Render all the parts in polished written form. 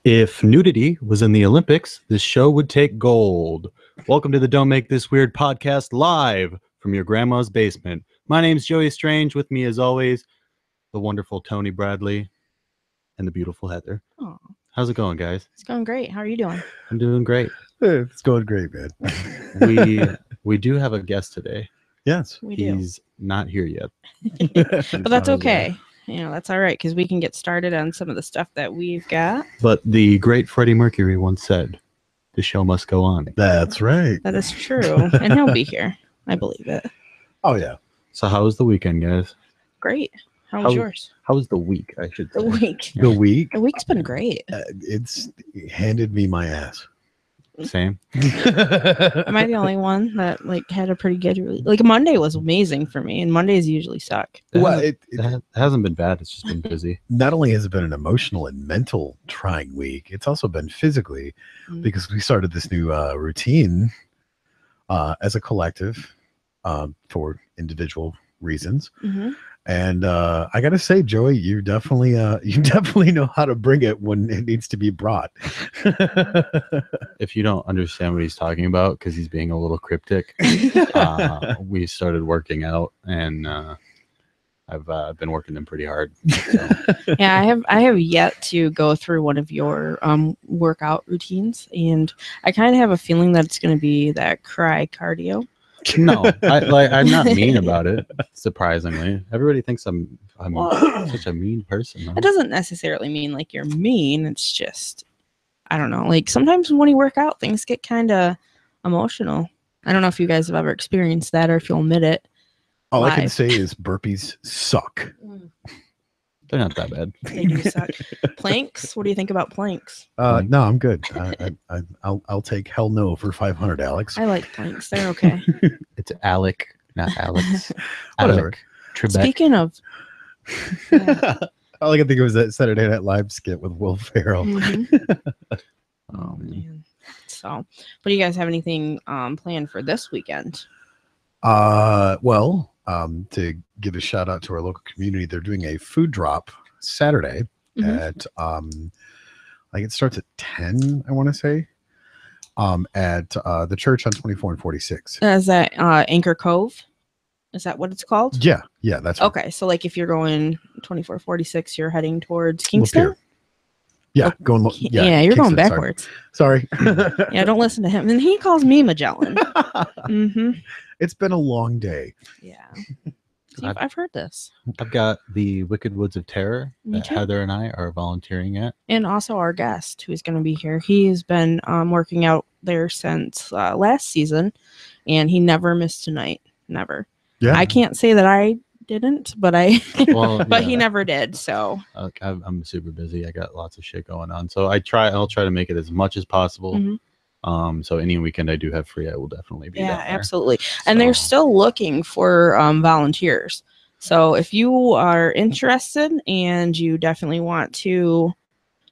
If nudity was in the Olympics, this show would take gold. Welcome to the Don't Make This Weird podcast live from your grandma's basement. My name's Joey Strange. With me, as always, the wonderful Tony Bradley and the beautiful Heather. Oh, How's it going, guys? it's going great. How are you doing? I'm doing great. It's going great, man. We do have a guest today. Yes. We do. He's not here yet. But that's okay. You know, that's all right because we can get started on some of the stuff that we've got. But the great Freddie Mercury once said, the show must go on. That's right. That is true. And he'll be here. I believe it. Oh, yeah. So how was the weekend, guys? Great. How was yours? How was the week, I should say? The week. The week? The week's been great. It's handed me my ass. Same. Am I the only one that had a pretty good Monday was amazing for me, and Mondays usually suck. Well, it hasn't been bad. It's just been busy. Not only has it been an emotional and mental trying week, it's also been physically because we started this new routine as a collective for individual reasons. Mm-hmm. And I gotta say, Joey, you definitely know how to bring it when it needs to be brought. If you don't understand what he's talking about, because he's being a little cryptic, we started working out, and I've been working them pretty hard. So. Yeah, I have yet to go through one of your workout routines, and I kind of have a feeling that it's going to be that cry cardio. No, I'm not mean about it. Surprisingly, everybody thinks I'm such a mean person. Though. It doesn't necessarily mean like you're mean. It's just, I don't know. Like sometimes when you work out, things get kind of emotional. I don't know if you guys have ever experienced that or if you'll admit it. All I can say is burpees suck. They're not that bad. They do suck. Planks? What do you think about planks? No, I'm good. I'll take hell no for 500, Alex. I like planks. They're okay. It's Alec, not Alex. Whatever. Alec Trebek. Speaking of, all I can think of was that Saturday Night Live skit with Will Ferrell. Mm-hmm. Oh man. So, but do you guys have anything planned for this weekend? Well, to give a shout out to our local community, they're doing a food drop Saturday at like it starts at 10, I want to say, at the church on 24 and 46. Is that Anchor Cove? Is that what it's called? Yeah, that's right. Okay. So like if you're going 2446, you're heading towards Kingston. Lapeer. Yeah, going. Yeah, you're Kingston, going backwards. Sorry. Yeah, don't listen to him. And he calls me Magellan. Mm-hmm. It's been a long day. Yeah. See, I've heard this. I've got the Wicked Woods of Terror that Heather and I are volunteering at. And also our guest who's going to be here. He's been working out there since last season, and he never missed a night. Never. Yeah. I can't say that I didn't, but he never did. So I'm super busy. I got lots of shit going on. So I'll try to make it as much as possible. Mm-hmm. So any weekend I do have free, I will definitely be down there. Absolutely. And they're still looking for volunteers. So if you are interested and you definitely want to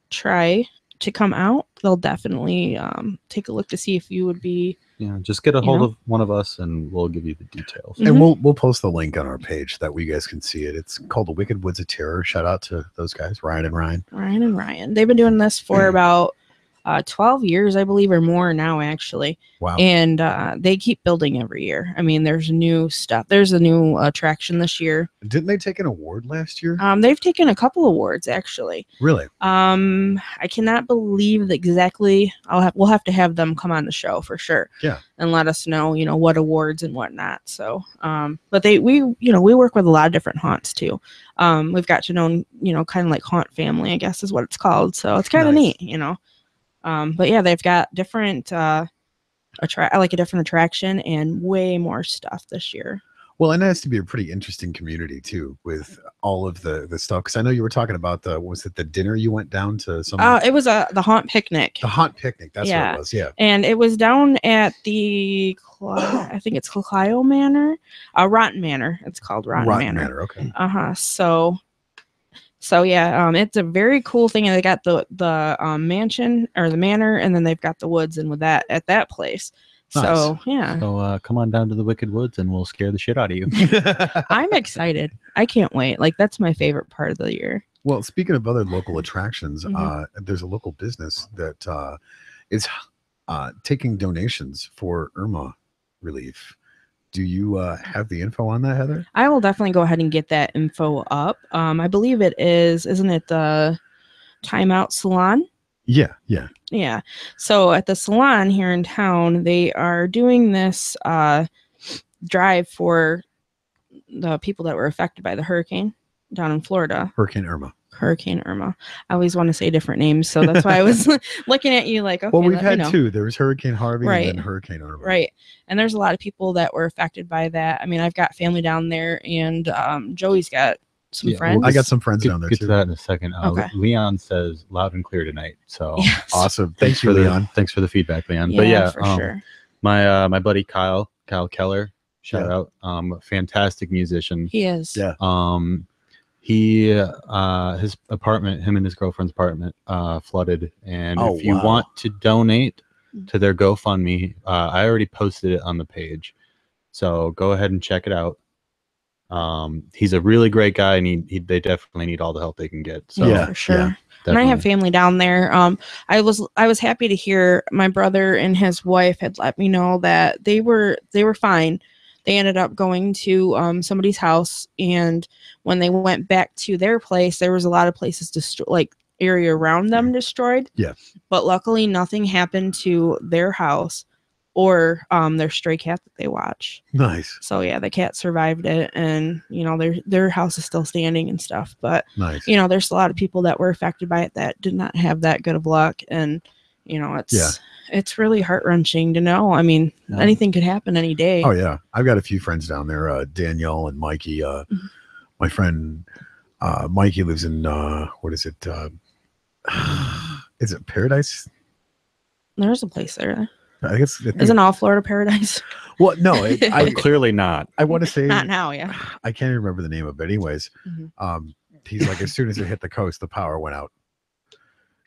try to come out, they'll definitely take a look to see if you would be. Yeah, just get a hold of one of us and we'll give you the details. And we'll post the link on our page that way you guys can see it. It's called the Wicked Woods of Terror. Shout out to those guys, Ryan and Ryan. They've been doing this for about 12 years, I believe, or more now, actually. Wow. And they keep building every year. I mean, there's new stuff. There's a new attraction this year. Didn't they take an award last year? They've taken a couple awards, actually. Really? I cannot believe exactly. We'll have to have them come on the show for sure. Yeah. And let us know, what awards and whatnot. So, but we work with a lot of different haunts too. We've got to know, kind of like Haunt Family, I guess is what it's called. So it's kind of neat, But yeah, they've got different a different attraction and way more stuff this year. Well, and it has to be a pretty interesting community too, with all of the stuff. Because I know you were talking about was it the dinner you went down to? It was the haunt picnic. The haunt picnic. That's what it was. Yeah. And it was down at the I think it's Clio Manor, Rotten Manor. It's called Rotten Manor. Okay. So yeah, it's a very cool thing, and they got the mansion or the manor, and then they've got the woods, and with that at that place. Nice. So yeah. So come on down to the Wicked Woods, and we'll scare the shit out of you. I'm excited. I can't wait. Like that's my favorite part of the year. Well, speaking of other local attractions, Mhm. there's a local business that is taking donations for Irma relief. Do you have the info on that, Heather? I will definitely go ahead and get that info up. I believe it is, isn't it the Timeout Salon? Yeah, yeah. Yeah. So at the salon here in town, they are doing this drive for the people that were affected by the hurricane down in Florida. Hurricane Irma. Hurricane Irma. I always want to say different names, so that's why I was looking at you like, okay, Well, we've let me had know. two. There was Hurricane Harvey Right. and then Hurricane Irma. Right. And there's a lot of people that were affected by that. I mean, I've got family down there, and Joey's got some friends. I got some friends down there Get too. to that in a second. Okay. Leon says loud and clear tonight. So Yes. Awesome. thanks for Leon. thanks for the feedback, Leon. Yeah, But yeah, for sure. my buddy Kyle Keller, shout Yeah. out, fantastic musician. He is. Yeah. He his apartment, him and his girlfriend's apartment, flooded. And Oh, if you wow. want to donate to their GoFundMe, I already posted it on the page, so go ahead and check it out. He's a really great guy, and they definitely need all the help they can get. So Yeah, for sure. yeah, And I have definitely. family down there. I was happy to hear my brother and his wife had let me know that they were fine. They ended up going to somebody's house, and when they went back to their place, there was a lot of places like area around them destroyed. Yeah. But luckily, nothing happened to their house or their stray cat that they watch. Nice. So yeah, the cat survived it, and their house is still standing and stuff. But Nice. there's a lot of people that were affected by it that did not have that good of luck, and it's really heart-wrenching to know. I mean, anything could happen any day. Oh yeah, I've got a few friends down there. Danielle and Mikey. My friend Mikey lives in what is it? Is it Paradise? There's a place there. I guess. Isn't all Florida paradise? Well, no, Clearly not. I want to say Not now, yeah. I can't even remember the name of it. Anyways, Mhm. he's like, as soon as it hit the coast, the power went out.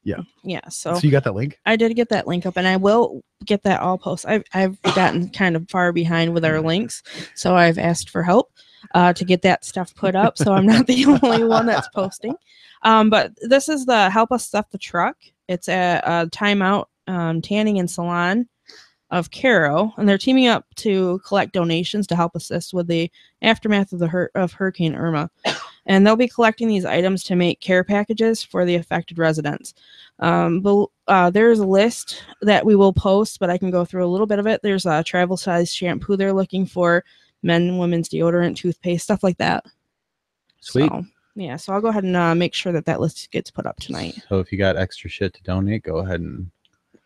Yeah. Yeah. So you got that link? I did get that link up, and I will get that all posted. I've gotten kind of far behind with our links, so I've asked for help to get that stuff put up. So I'm not the only one that's posting. But this is the Help Us Stuff the Truck. It's a Timeout Tanning and Salon of Caro, and they're teaming up to collect donations to help assist with the aftermath of Hurricane Irma. And they'll be collecting these items to make care packages for the affected residents. There's a list that we will post, but I can go through a little bit of it. There's a travel size shampoo they're looking for, men and women's deodorant, toothpaste, stuff like that. Sweet. So, yeah, so I'll go ahead and make sure that list gets put up tonight. So if you got extra shit to donate, go ahead and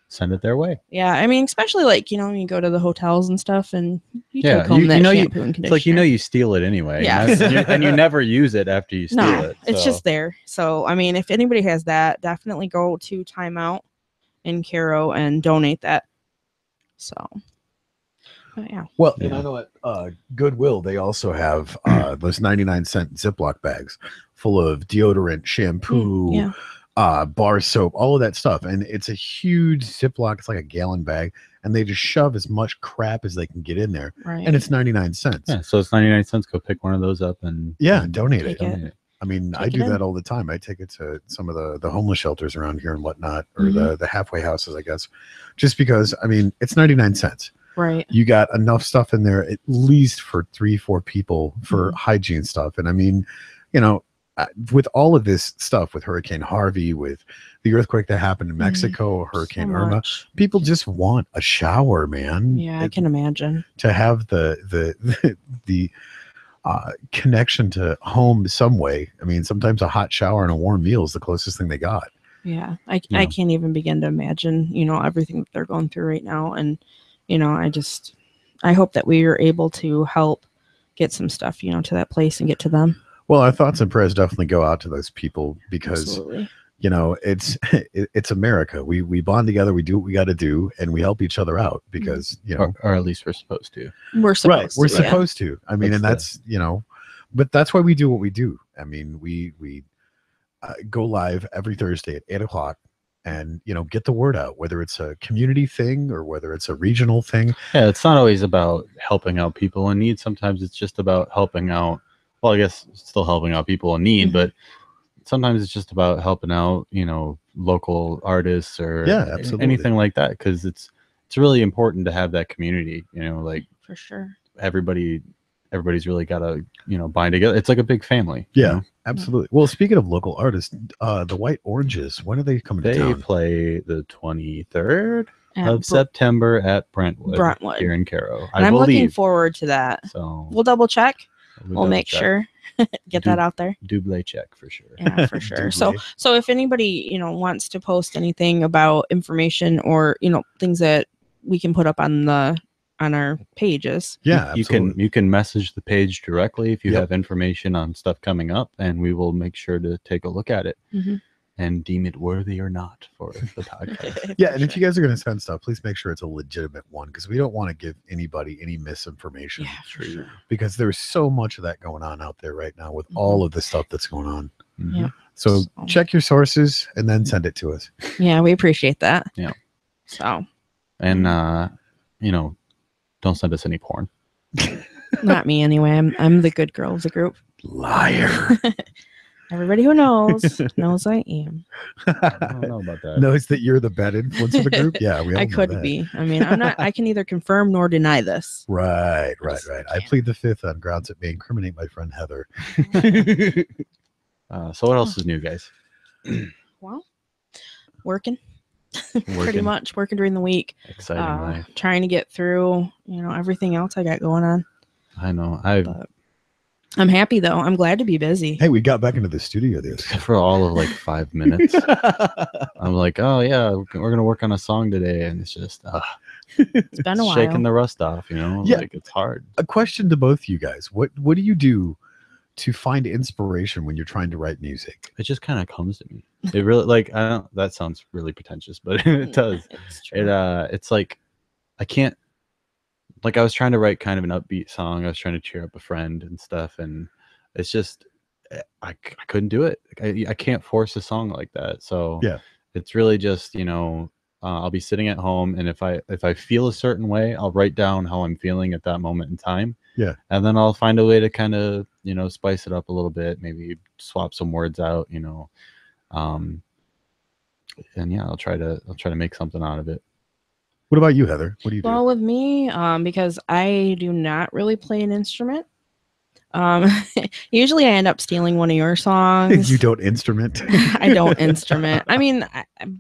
send it their way. Yeah, I mean, especially like, when you go to the hotels and stuff, and you Yeah, take home you that know, shampoo and It's conditioner. like you steal it anyway. Yeah. And you never use it after you steal No, it. it's so. just there. So, I mean, if anybody has that, definitely go to Timeout in Caro and donate that. So, but yeah. Well, and I know at Goodwill, they also have those 99-cent Ziploc bags full of deodorant, shampoo, Yeah. Bar soap, all of that stuff. And it's a huge Ziploc. It's like a gallon bag. And they just shove as much crap as they can get in there. Right. And it's 99 cents. Yeah, so it's 99 cents. Go pick one of those up and Donate Take it. it. I mean, I Take it do in. that all the time. I take it to some of the homeless shelters around here and whatnot, or the halfway houses, I guess, just because, I mean, it's 99 cents. Right. You got enough stuff in there, at least for 3-4 people for hygiene stuff. And I mean, with all of this stuff, with Hurricane Harvey, with the earthquake that happened in Mexico, Hurricane Irma, people just want a shower, man. Yeah, I can imagine. To have the connection to home some way. I mean, sometimes a hot shower and a warm meal is the closest thing they got. Yeah, I can't even begin to imagine, everything that they're going through right now. And, I hope that we are able to help get some stuff, to that place and get to them. Well, our thoughts and prayers definitely go out to those people because, Absolutely. It's America. We bond together. We do what we got to do, and we help each other out because, or at least we're supposed to. We're supposed right. to. We're supposed to. I mean, That's but that's why we do what we do. I mean, we go live every Thursday at 8:00 and, get the word out, whether it's a community thing or whether it's a regional thing. Yeah, it's not always about helping out people in need. Sometimes it's just about helping out. Well, I guess still helping out people in need, but sometimes it's just about helping out, local artists or absolutely. anything like that, because it's really important to have that community. Like For sure. everybody's really got to bind together. It's like a big family. Absolutely. Well, speaking of local artists, the White Oranges, when are they coming to They town? play the 23rd At of September at Brentwood Brentwood. here in Caro. And I I'm looking believe. forward to that. So We'll double check. We'll double make check. sure. Get that out there. Double check for sure. Yeah, for sure. Double. So if anybody, wants to post anything about information or, things that we can put up on our pages. Yeah, you can message the page directly if you Yep. have information on stuff coming up, and we will make sure to take a look at it and deem it worthy or not for the podcast. Yeah, and if you guys are going to send stuff, please make sure it's a legitimate one, because we don't want to give anybody any misinformation. Yeah, for sure. Because there's so much of that going on out there right now with all of the stuff that's going on. Yeah. So check your sources and then send it to us. Yeah, we appreciate that. Yeah. So. And don't send us any porn. Not me anyway. I'm the good girl of the group. Liar. Everybody who knows I am. I don't know about that. Knows that you're the bad influence of the group. Yeah, we all I know could that. be. I mean, I'm not. I can neither confirm nor deny this. Right. Just I plead the fifth on grounds that may incriminate my friend Heather. So what else is new, guys? Well, working. Pretty much working during the week. Exciting life. Trying to get through, everything else I got going on. I know. But I'm happy though. I'm glad to be busy. Hey, we got back into the studio this. For all of like 5 minutes. I'm like, oh yeah, we're gonna work on a song today, and it's just It's been a while. shaking the rust off, Yeah. like it's hard. A question to both you guys. What do you do to find inspiration when you're trying to write music? It just kind of comes to me. It really that sounds really pretentious, but it does. It's true. It's like I can't, like I was trying to write kind of an upbeat song. I was trying to cheer up a friend and stuff, and it's just I couldn't do it. I can't force a song like that. So Yeah. it's really just I'll be sitting at home, and if I feel a certain way, I'll write down how I'm feeling at that moment in time. Yeah. And then I'll find a way to kind of spice it up a little bit, maybe swap some words out, and yeah, I'll try to make something out of it. What about you, Heather? What do you do? Well, with me, because I do not really play an instrument. Usually I end up stealing one of your songs. You don't instrument? I don't instrument. I mean,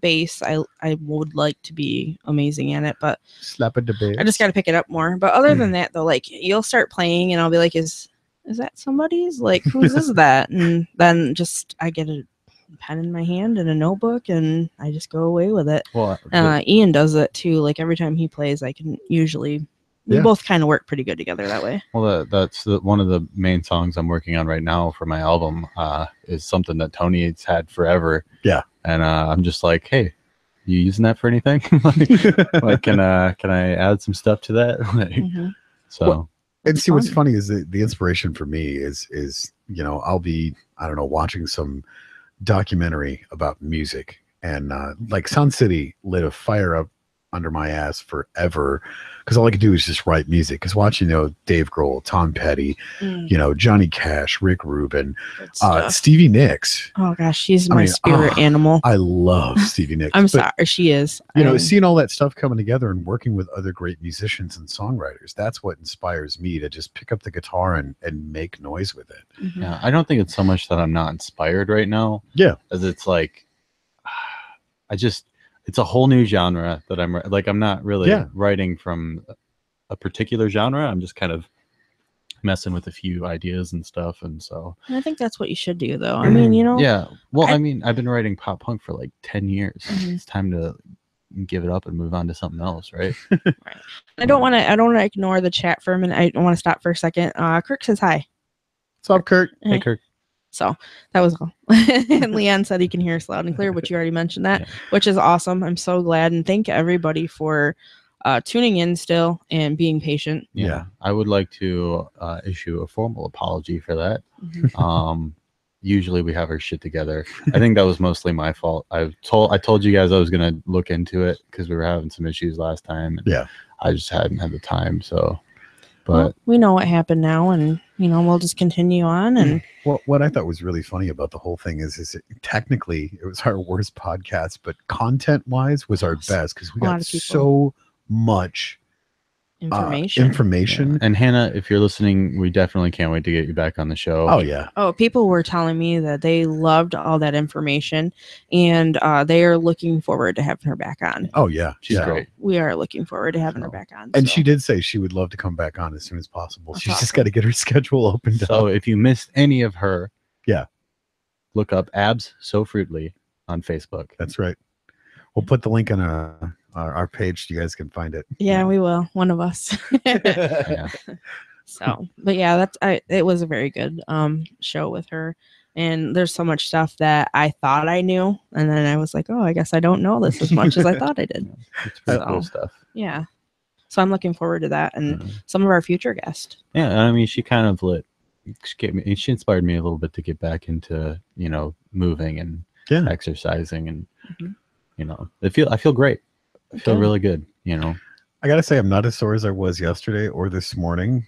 bass, I would like to be amazing at it, but Slap it to bass. I just got to pick it up more. But other than that, though, like you'll start playing and I'll be like, is that somebody's? Like, whose is that? And then just I get a pen in my hand and a notebook and I just go away with it. Well, Ian does it too. Like every time he plays, I can usually we Yeah. both kind of work pretty good together that way. well, that's one of the main songs I'm working on right now for my album. Is something that Tony's had forever. Yeah. And I'm just like, hey, you using that for anything? like, can I add some stuff to that? Mhm. So. Well, and see, what's fun. funny is the inspiration for me is I'll be, I don't know, watching some documentary about music, and like Sound City lit a fire up under my ass forever, because all I could do is just write music. Because watching Dave Grohl, Tom Petty, Johnny Cash, Rick Rubin, Good stuff. Stevie Nicks. Oh gosh, she's I my mean, spirit animal. I love Stevie Nicks. I'm but, sorry, she is. seeing all that stuff coming together and working with other great musicians and songwriters, that's what inspires me to just pick up the guitar and make noise with it. Mhm. Yeah, I don't think it's so much that I'm not inspired right now. Yeah. As it's like, it's a whole new genre that I'm not really writing from a particular genre. I'm just kind of messing with a few ideas and stuff. And so I think that's what you should do, though. I mean, yeah. Well, I mean, I've been writing pop punk for like 10 years. Mhm. It's time to give it up and move on to something else, right? Right. I don't want to ignore the chat for a minute. I want to stop for a second. Kirk says hi. What's up, Kurt? Hey, Kirk. So that was all. And Leanne said he can hear us loud and clear, which you already mentioned that, Yeah. which is awesome. I'm so glad. And thank everybody for tuning in still and being patient. Yeah. I would like to issue a formal apology for that. Mhm. Usually we have our shit together. I think that was mostly my fault. I told you guys I was gonna look into it because we were having some issues last time. And Yeah. I just hadn't had the time. So But we know what happened now, and we'll just continue on. And Well, what I thought was really funny about the whole thing is technically it was our worst podcast, but content-wise was our Yes. best because we A lot got of people. so much information. and Hannah, if you're listening, we definitely can't wait to get you back on the show. Oh yeah, Oh, people were telling me that they loved all that information, and they are looking forward to having her back on. oh yeah, She's yeah. great. We are looking forward to having her So- back on. And so. she did say she would love to come back on as soon as possible. That's She's just awesome. got to get her schedule opened So up. if you missed any of her, Yeah. look up Abs So Fruitly on Facebook. That's right. We'll put the link on our page so you guys can find it. Yeah, we will. One of us. Yeah. So, but yeah, it was a very good show with her. And there's so much stuff that I thought I knew, and then I was like, oh, I guess I don't know this as much as I thought I did. It's pretty cool So, stuff. yeah. So I'm looking forward to that and Yeah. some of our future guests. Yeah, I mean, she kind of she inspired me a little bit to get back into, moving and Yeah. exercising, and Mhm. I feel great. I feel Good. really good. I got to say, I'm not as sore as I was yesterday or this morning.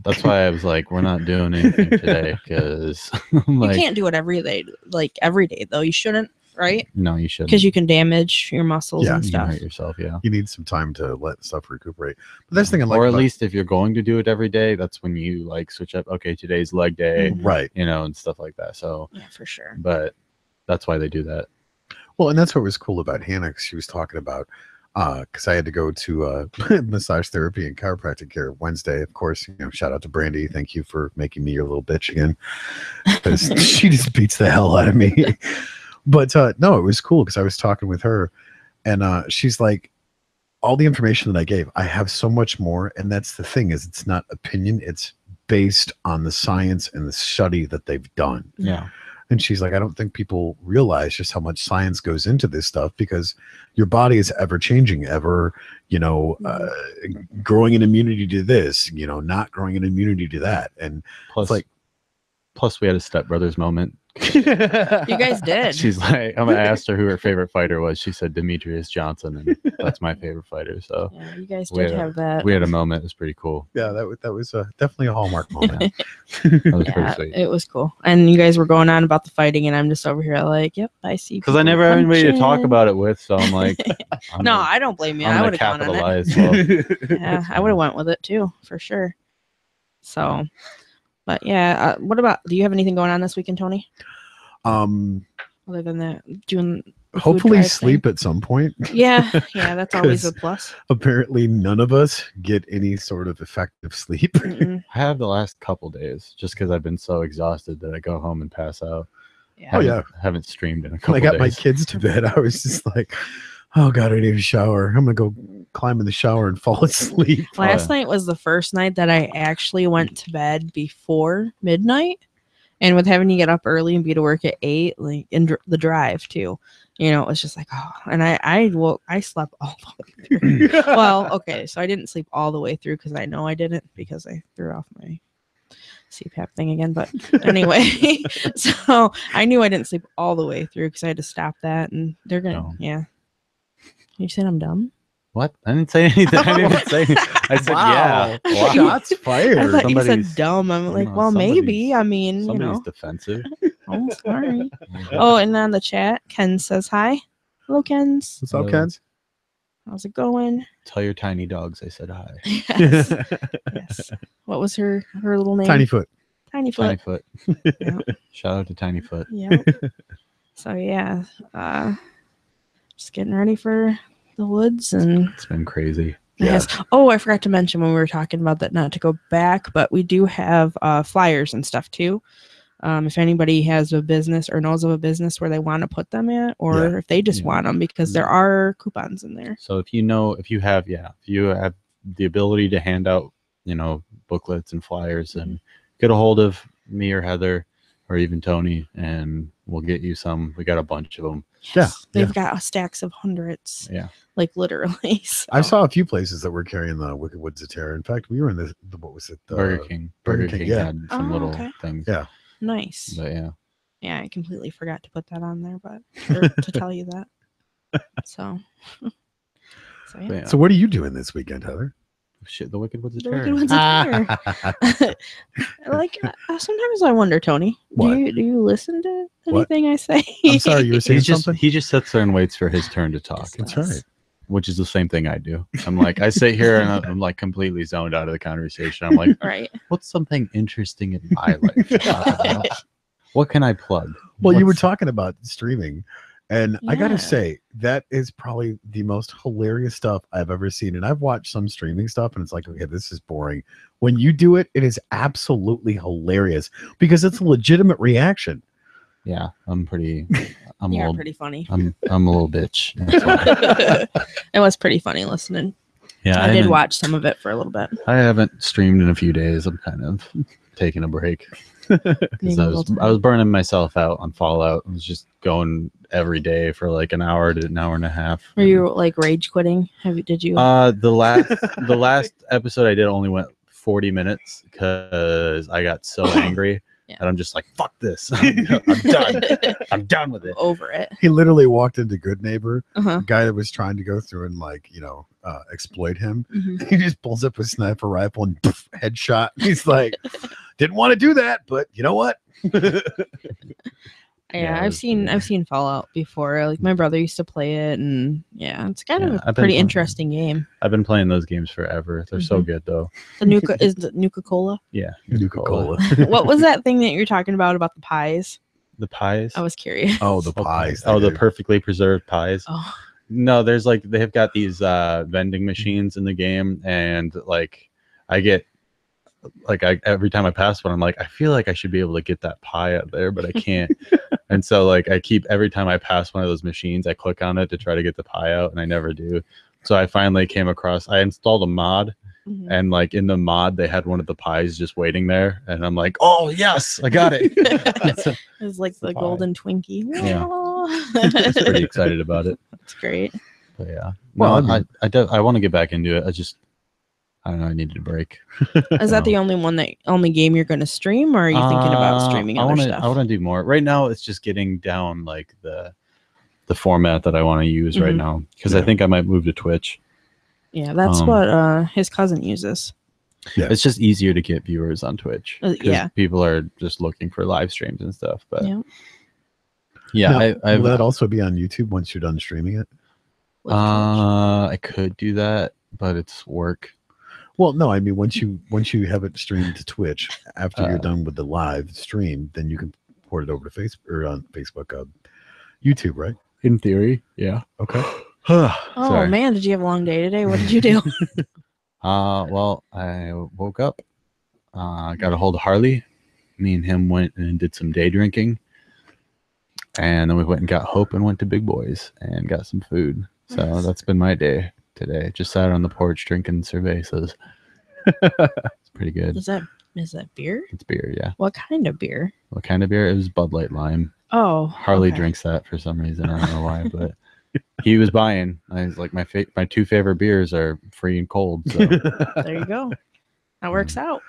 That's why I was like, we're not doing anything today because You can't do it every day, though. You shouldn't, right? no, you shouldn't. Because you can damage your muscles Yeah, and You can stuff. hurt yourself. Yeah. You need some time to let stuff recuperate. But that's the thing I like or at about- least if you're going to do it every day, that's when you switch up. Okay, today's leg day, Mhm. right. and stuff like that. So, Yeah, for sure. but that's why they do that. Well, and that's what was cool about Hannah. 'Cause she was talking about because I had to go to massage therapy and chiropractic care Wednesday. Of course, shout out to Brandy. Thank you for making me your little bitch again, because she just beats the hell out of me. But no, it was cool because I was talking with her, and she's like, all the information that I gave, I have so much more. And that's the thing, is it's not opinion, it's based on the science and the study that they've done. Yeah. And she's like, I don't think people realize just how much science goes into this stuff, because your body is ever changing, growing an immunity to this, not growing an immunity to that. And Plus, we had a stepbrothers moment. You guys did. She's like, I asked her who her favorite fighter was. She said Demetrius Johnson, and that's my favorite fighter. So Yeah, you guys we did had a- have that. we had a moment. It was pretty cool. yeah, that was definitely a hallmark moment. That was pretty Yeah, sweet. it was cool. And you guys were going on about the fighting, and I'm just over here like, yep, I see. Because I people never had anybody to talk punching. about it with, so I'm like, No, I don't blame you. I I'm would gonna have gone on it. capitalize. Well, Yeah, I would have went with it too, for sure. So, but yeah, what about? Do you have anything going on this weekend, Tony? Other than that, doing the food Hopefully drive thing? sleep at some point. Yeah, that's always a 'Cause plus. Apparently none of us get any sort of effective sleep. Mm-mm. I have the last couple days just because I've been so exhausted that I go home and pass out. Yeah. Oh, yeah. Haven't streamed in a When couple I got my days. kids to bed, I was just like, oh God, I need a shower. I'm going to go climb in the shower and fall asleep. Last night was the first night that I actually went to bed before midnight, and with having to get up early and be to work at 8, like in the drive too, it was just like, oh, and I slept all the way through. Well, okay, so I didn't sleep all the way through because I know I didn't, because I threw off my CPAP thing again. But anyway, so I knew I didn't sleep all the way through because I had to stop that, and they're gonna, No. yeah. You said I'm dumb? What? I didn't say anything. I didn't even say anything. I said, yeah. Wow. Shots I fired. thought you said Somebody's- dumb. I'm like, no, well, maybe. somebody's- I mean, Somebody's defensive. I'm sorry. Oh, and on the chat, Ken says hi. Hello, Kens. What's up, Hello. Kens? How's it going? Tell your tiny dogs I said hi. Yes. Yes. What was her little name? Tiny foot. Tiny Tiny Foot. Foot. Yeah. Shout out to Tiny Foot. Yeah. So yeah, just getting ready for the woods and. It's been crazy. Yes. Oh, I forgot to mention when we were talking about that, not to go back, but we do have flyers and stuff too. If anybody has a business or knows of a business where they want to put them at, or if they just Yeah. want them, because there are coupons in there. So if you have the ability to hand out, booklets and flyers, and get a hold of me or Heather or even Tony, and we'll get you some. We got a bunch of them. Yes. Yeah, They've got stacks of hundreds, Yeah. like literally. So. I saw a few places that were carrying the Wicked Woods of Terror. In fact, we were in the what was it? Burger King. Burger Burger King, King yeah. had some Oh, little okay. things. Yeah. Nice. But yeah. Yeah, I completely forgot to put that on there, but to tell you that. So, But yeah. So what are you doing this weekend, Heather? Shit, the Wicked One's a The turd. Wicked One's a turd. Like sometimes I wonder, Tony, What? do you listen to What? anything I say? I'm sorry, you were saying something? He just sits there and waits for his turn to talk. Just That's right. Which is the same thing I do. I'm like, I sit here and I'm like completely zoned out of the conversation. I'm like, Right. what's something interesting in my life to talk about? What can I plug? Well, you were What's- talking about streaming, and I gotta Yeah. say that is probably the most hilarious stuff I've ever seen. And I've watched some streaming stuff, and it's like, okay, this is boring. When you do it, it is absolutely hilarious because it's a legitimate reaction. Yeah, I'm a You're little, pretty funny. I'm a little bitch. It was pretty funny listening. Yeah, I did haven't- watch some of it for a little bit. I haven't streamed in a few days. I'm kind of taking a break because I was burning myself out on Fallout. I was just going every day for like an hour to an hour and a half. Were you like rage quitting? Did you? The last episode I did only went 40 minutes because I got so angry Yeah. that I'm just like, fuck this. I'm done. I'm done with it. Over it. He literally walked into Good Neighbor, Uh-huh. the guy that was trying to go through and like, exploit him. Mhm. He just pulls up his sniper rifle and poof, headshot. He's like, didn't want to do that, but you know what? Yeah, Yeah, it I've was seen pretty- I've seen Fallout before. Like my brother used to play it, and yeah, it's kind Yeah, of I've a been pretty playing- interesting game. I've been playing those games forever. They're so good though. The Nuka is the Nuka Cola. Yeah. Nuka-Cola. What was that thing that you're talking about the pies? The pies. I was curious. Oh, the Oh, pies. Oh, the They- perfectly preserved pies. Oh, No, there's like they have got these vending machines in the game, and like I get like every time I pass one, I'm like, I feel like I should be able to get that pie out there, but I can't. And so like I keep every time I pass one of those machines, I click on it to try to get the pie out, and I never do. So I finally came across. I installed a mod, mhm. and like in the mod, they had one of the pies just waiting there, and I'm like, oh yes, I got it. It was like the the pie. golden Twinkie. Yeah. Aw. Just pretty excited about it. That's great. But yeah, Well, no, I mean- I want to get back into it. I don't know. I needed a break. Is that the only game you're going to stream, or are you thinking about streaming I other wanna, stuff? I want to do more. Right now, it's just getting down like the format that I want to use right Mhm. now because I Yeah. think I might move to Twitch. Yeah, that's what his cousin uses. Yeah. It's just easier to get viewers on Twitch. 'Cause Yeah. people are just looking for live streams and stuff. But Yeah. yeah, Now, I've will that also be on YouTube once you're done streaming it? with Twitch. I could do that, but it's work. Well, no, I mean once you have it streamed to Twitch after you're Uh, done with the live stream, then you can port it over to Facebook or on Facebook, YouTube, right? In theory, yeah. Okay. Oh Sorry. man, did you have a long day today? What did you do? Well, I woke up, got a hold of Harley. Me and him went and did some day drinking. And then we went and got Hope and went to Big Boys and got some food. So Nice. that's been my day today. Just sat on the porch drinking cervezas. It's pretty good. is that beer? It's beer, yeah. What kind of beer? What kind of beer? It was Bud Light Lime. Oh, Harley okay. drinks that for some reason. I don't know why, but he was buying. I was like, my two favorite beers are free and cold. So yeah, There you go. That works out.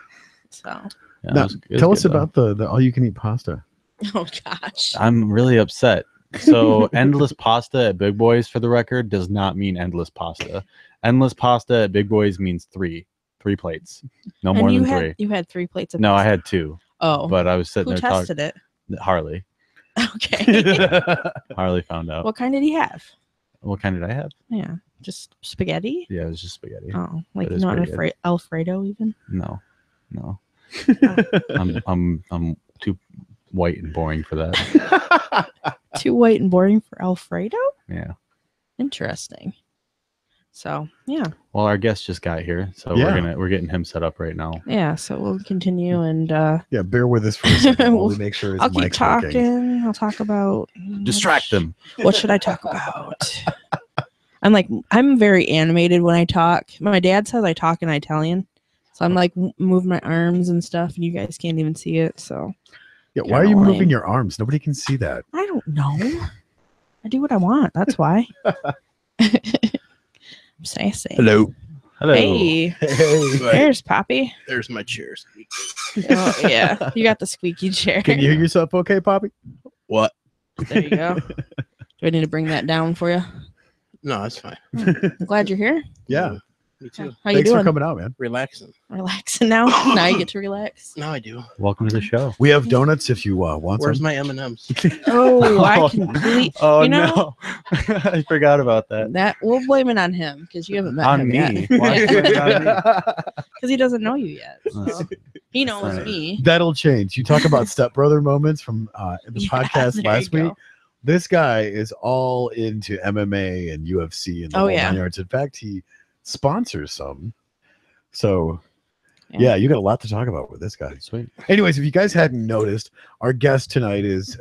So, it Now, was- it was tell good, us though. about the all you can eat pasta. oh gosh. I'm really upset. So endless pasta at Big Boys, for the record, does not mean endless pasta. Endless pasta at Big Boys means three plates, no more than three. You had 3 plates of No, I pasta. had 2, Oh, but I was sitting who there talking. tested it? Harley. Okay. Harley found out. What kind did he have? What kind did I have? Yeah, just spaghetti. Yeah, it was just spaghetti. Oh, like That is not pretty good. Alfredo even. No. I'm too white and boring for that. Too white and boring for Alfredo. Yeah. Interesting. So yeah, Well, our guest just got here, so Yeah. we're getting him set up right now. yeah. So we'll continue, and Yeah, bear with us for a second while we make sure his I'll keep mic's talking. working. I'll talk about Distract them. What should I talk about? I'm very animated when I talk. My dad says I talk in Italian, so I'm like moving my arms and stuff, and you guys can't even see it. So Yeah, why are you Kinda moving lame. your arms? Nobody can see that. I don't know. I do what I want. That's why. I'm sassy. Hello. Hello. Hey, Hey, there's Poppy. There's my chairs. Oh, yeah, you got the squeaky chair. can you hear yourself okay, Poppy? What? There you go. Do I need to bring that down for you? No, that's fine. I'm glad you're here. Yeah. Me too. How you Thanks for doing? coming out, man. Relaxing. Relaxing now. Now you get to relax. Now I do. Welcome to the show. We have donuts if you want Where's some. my M&Ms? Oh, I completely. Oh you know, no, I forgot about that. that we'll blame it on him because you haven't met On him me. yet. Why is it on me? Because he doesn't know you yet. So. He knows Right. me. That'll change. You talk about stepbrother moments from the Yeah, podcast there last you week. go. This guy is all into MMA and UFC and the Oh, whole yeah. 9 yards. In fact, he sponsors some. So, Yeah. yeah, you got a lot to talk about with this guy. Sweet. Anyways, if you guys hadn't noticed, our guest tonight is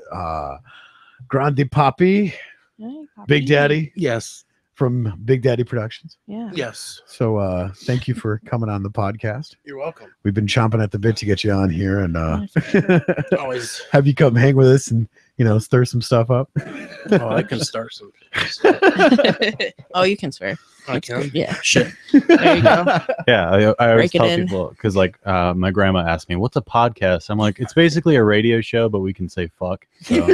Grande Papi, Hey, Poppy. Big Daddy Yes. from Big Daddy Productions. Yeah. Yes. So thank you for coming on the podcast. You're welcome. We've been chomping at the bit to get you on here and Yeah, for sure. Always. have you come hang with us and stir some stuff up. Oh, I can start some. Oh, you can swear. I can. Yeah. Shit. There you go. Yeah, I always Break it tell in. people because like my grandma asked me, "What's a podcast?" I'm like, "It's basically a radio show, but we can say fuck." So,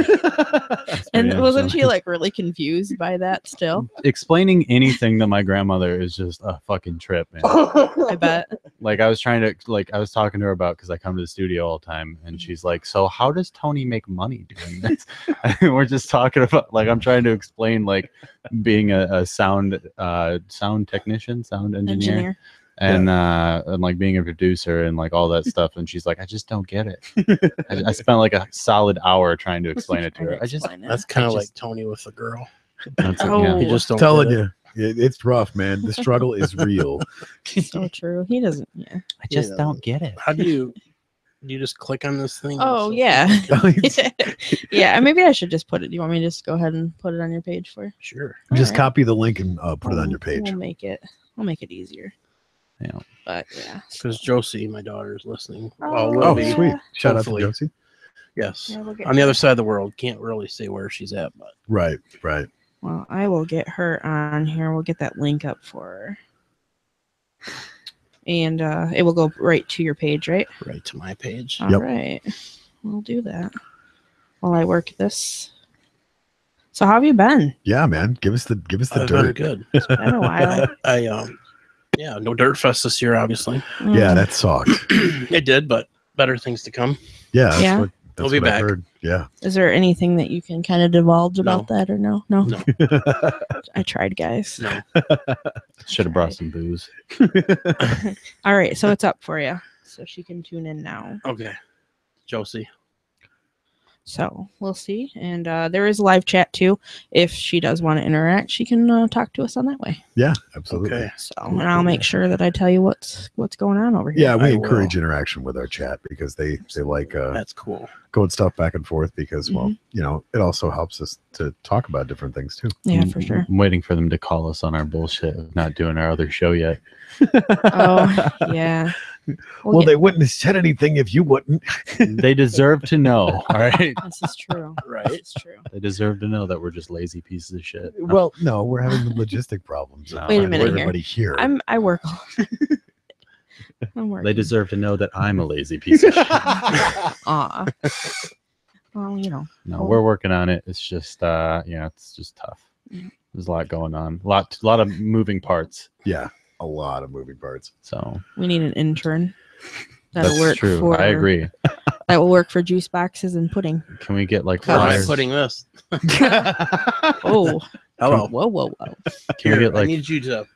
And yeah, wasn't so- she like really confused by that still? explaining anything to my grandmother is just a fucking trip, man. I bet. Like I was talking to her about because I come to the studio all the time, and she's like, "So how does Tony make money doing this?" And we're just talking about like I'm trying to explain like being a sound technician, sound engineer. And like being a producer and like all that stuff, and she's like, "I just don't get it." I spent like a solid hour trying to explain it to her. That's kind of like Tony with the girl. That's it, Oh. yeah. You just don't Telling get it. you, it's rough, man. The struggle is real. so true. He doesn't. Yeah. I just Yeah. don't get it. How do you just click on this thing? Oh So- yeah. Yeah. Maybe I should just put it. Do you want me to just go ahead and put it on your page for you? Sure. Just Alright. copy the link and put it on your page. We'll make it. I'll make it easier. Yeah. But yeah. Because Josie, my daughter, is listening. Oh, Well, will Oh, be. yeah. sweet. Shout out Hopefully. to Josie. Yes. Yeah, we'll get On the her. other side of the world. Can't really say where she's at, but Right, right. Well, I will get her on here. We'll get that link up for her. And it will go right to your page, right? right to my page. All right. We'll do that while I work this. So how have you been? Yeah, man. Give us the I've been dirt. good. It's been a while. Yeah, no Dirt Fest this year, obviously. Yeah, Mm. that sucked. It did, but better things to come. Yeah, that's Yeah. what We'll be what I back. heard. Yeah. Is there anything that you can kind of divulge about that or no? No. No. I tried, guys. No. Should have brought some booze. All right, so it's up for you. So she can tune in now. Okay. Josie. So we'll see. And there is a live chat too. If she does want to interact, she can talk to us on that way. Yeah, absolutely. Okay. So and I'll make sure that I tell you what's going on over here. Yeah, we I encourage will. interaction with our chat because they like That's cool. going stuff back and forth because well, Mm-hmm. it also helps us to talk about different things too. Yeah, for sure. I'm waiting for them to call us on our bullshit of not doing our other show yet. Oh yeah. Well, get- they wouldn't have said anything if you wouldn't. They deserve to know. All right. this is true. Right. It's true. They deserve to know that we're just lazy pieces of shit. Well, no, we're having the logistic problems. No, Wait a I- minute here. Everybody here. I work. I'm working. They deserve to know that I'm a lazy piece of shit. Aw. Well, No, we're working on it. It's just it's just tough. Yeah. There's a lot going on. A lot of moving parts. Yeah, a lot of moving parts. So we need an intern. That'll that's work true. for. I agree. That will work for juice boxes and pudding. Can we get like Where am I flyers? putting this? Oh, Hello. whoa, whoa, whoa! Can we Here, get like I need you to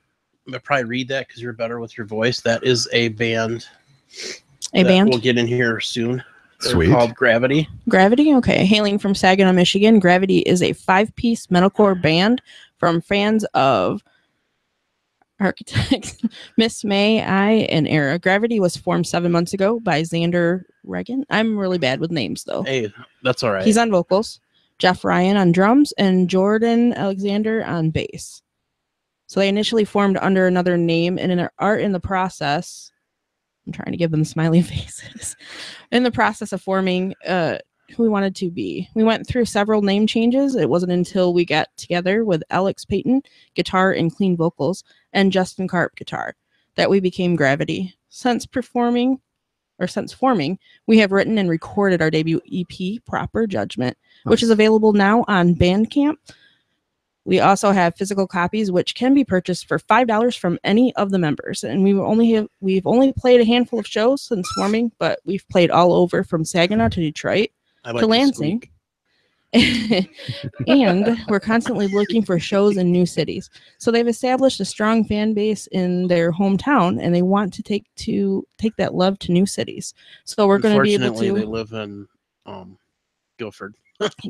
probably read that because you're better with your voice. That is a band. A that band. We'll get in here soon. They're Sweet. called Gravity. Gravity, okay. Hailing from Saginaw, Michigan, Gravity is a 5-piece metalcore band from fans of architects Miss May, I, and Era. Gravity was formed 7 months ago by Xander Regan. I'm really bad with names, though. Hey, that's all right. He's on vocals, Jeff Ryan on drums, and Jordan Alexander on bass. So they initially formed under another name and are in the process. I'm trying to give them smiley faces. In the process of forming who we wanted to be. We went through several name changes. It wasn't until we got together with Alex Payton, guitar and clean vocals, and Justin Karp, guitar, that we became Gravity. Since forming, we have written and recorded our debut EP, Proper Judgment, which is available now on Bandcamp. We also have physical copies, which can be purchased for $5 from any of the members. And we've only played a handful of shows since forming, but we've played all over from Saginaw to Detroit I like to the Lansing. And we're constantly looking for shows in new cities. So they've established a strong fan base in their hometown, and they want to take that love to new cities. So we're going to be able Unfortunately, they to live in Guilford.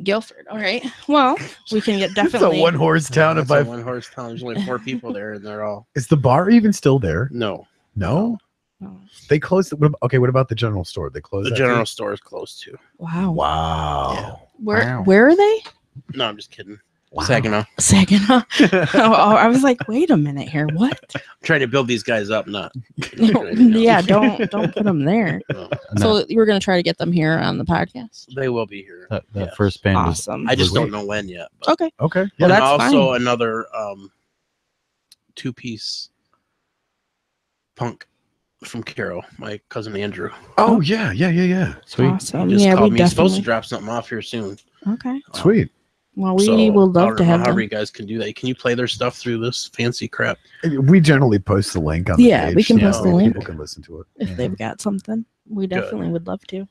Guilford. All right. Well, we can get It's a definitely. one-horse town. It's If a I one-horse town. There's only 4 people there, and they're all is the bar even still there? no. No, Oh, they closed. Okay, what about the general store? They closed. The that general too? store is closed too. wow. Wow. Wow. Where are they? No, I'm just kidding. Wow. Saginaw. Saginaw. Oh, I was like, wait a minute here. What? I'm trying to build these guys up, not. Yeah, don't put them there. No, So we're gonna try to get them here on the podcast. they will be here. That Yes. first band was Awesome. I just Sweet. don't know when yet. But. Okay. Okay. Well, Yeah. And that's also fine. another 2-piece punk from Carol, my cousin Andrew. Oh yeah. sweet. Awesome. He just Yeah, called we me. He's supposed to definitely. drop something off here soon. Okay. Sweet. Well, we So, will I love don't to know have however them. you guys can do that. Can you play their stuff through this fancy crap? We generally post the link on the Yeah, page. we can so post the link. People can listen to it. If they've got something, we definitely would love to.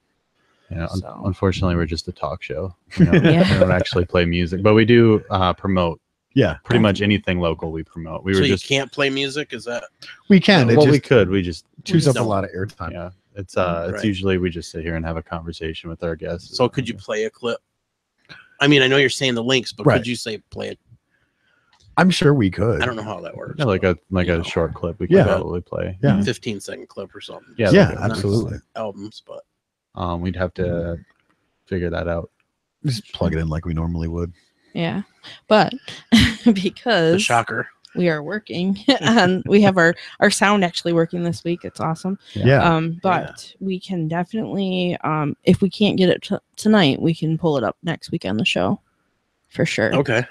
Yeah, So- unfortunately, we're just a talk show. You know, Yeah. We don't actually play music, but we do promote Yeah, pretty much anything local. We promote. We So were you just can't play music? Is that we can. It well, just we could. We just chews up a don't. lot of airtime. yeah. It's Right. usually we just sit here and have a conversation with our guests. so? Could you play a clip? I mean, I know you're saying the links, but Right. could you say play it? I'm sure we could. I don't know how that works. Yeah, like but, a you know, short clip we could Yeah. probably play. Yeah. 15-second clip or something. Yeah, Yeah, like a- absolutely. Albums, but We'd have to figure that out. Just plug it in like we normally would. Yeah, but the because shocker. we are working and we have our sound actually working this week, it's awesome. Yeah. But we can definitely if we can't get it tonight, we can pull it up next week on the show for sure. Okay.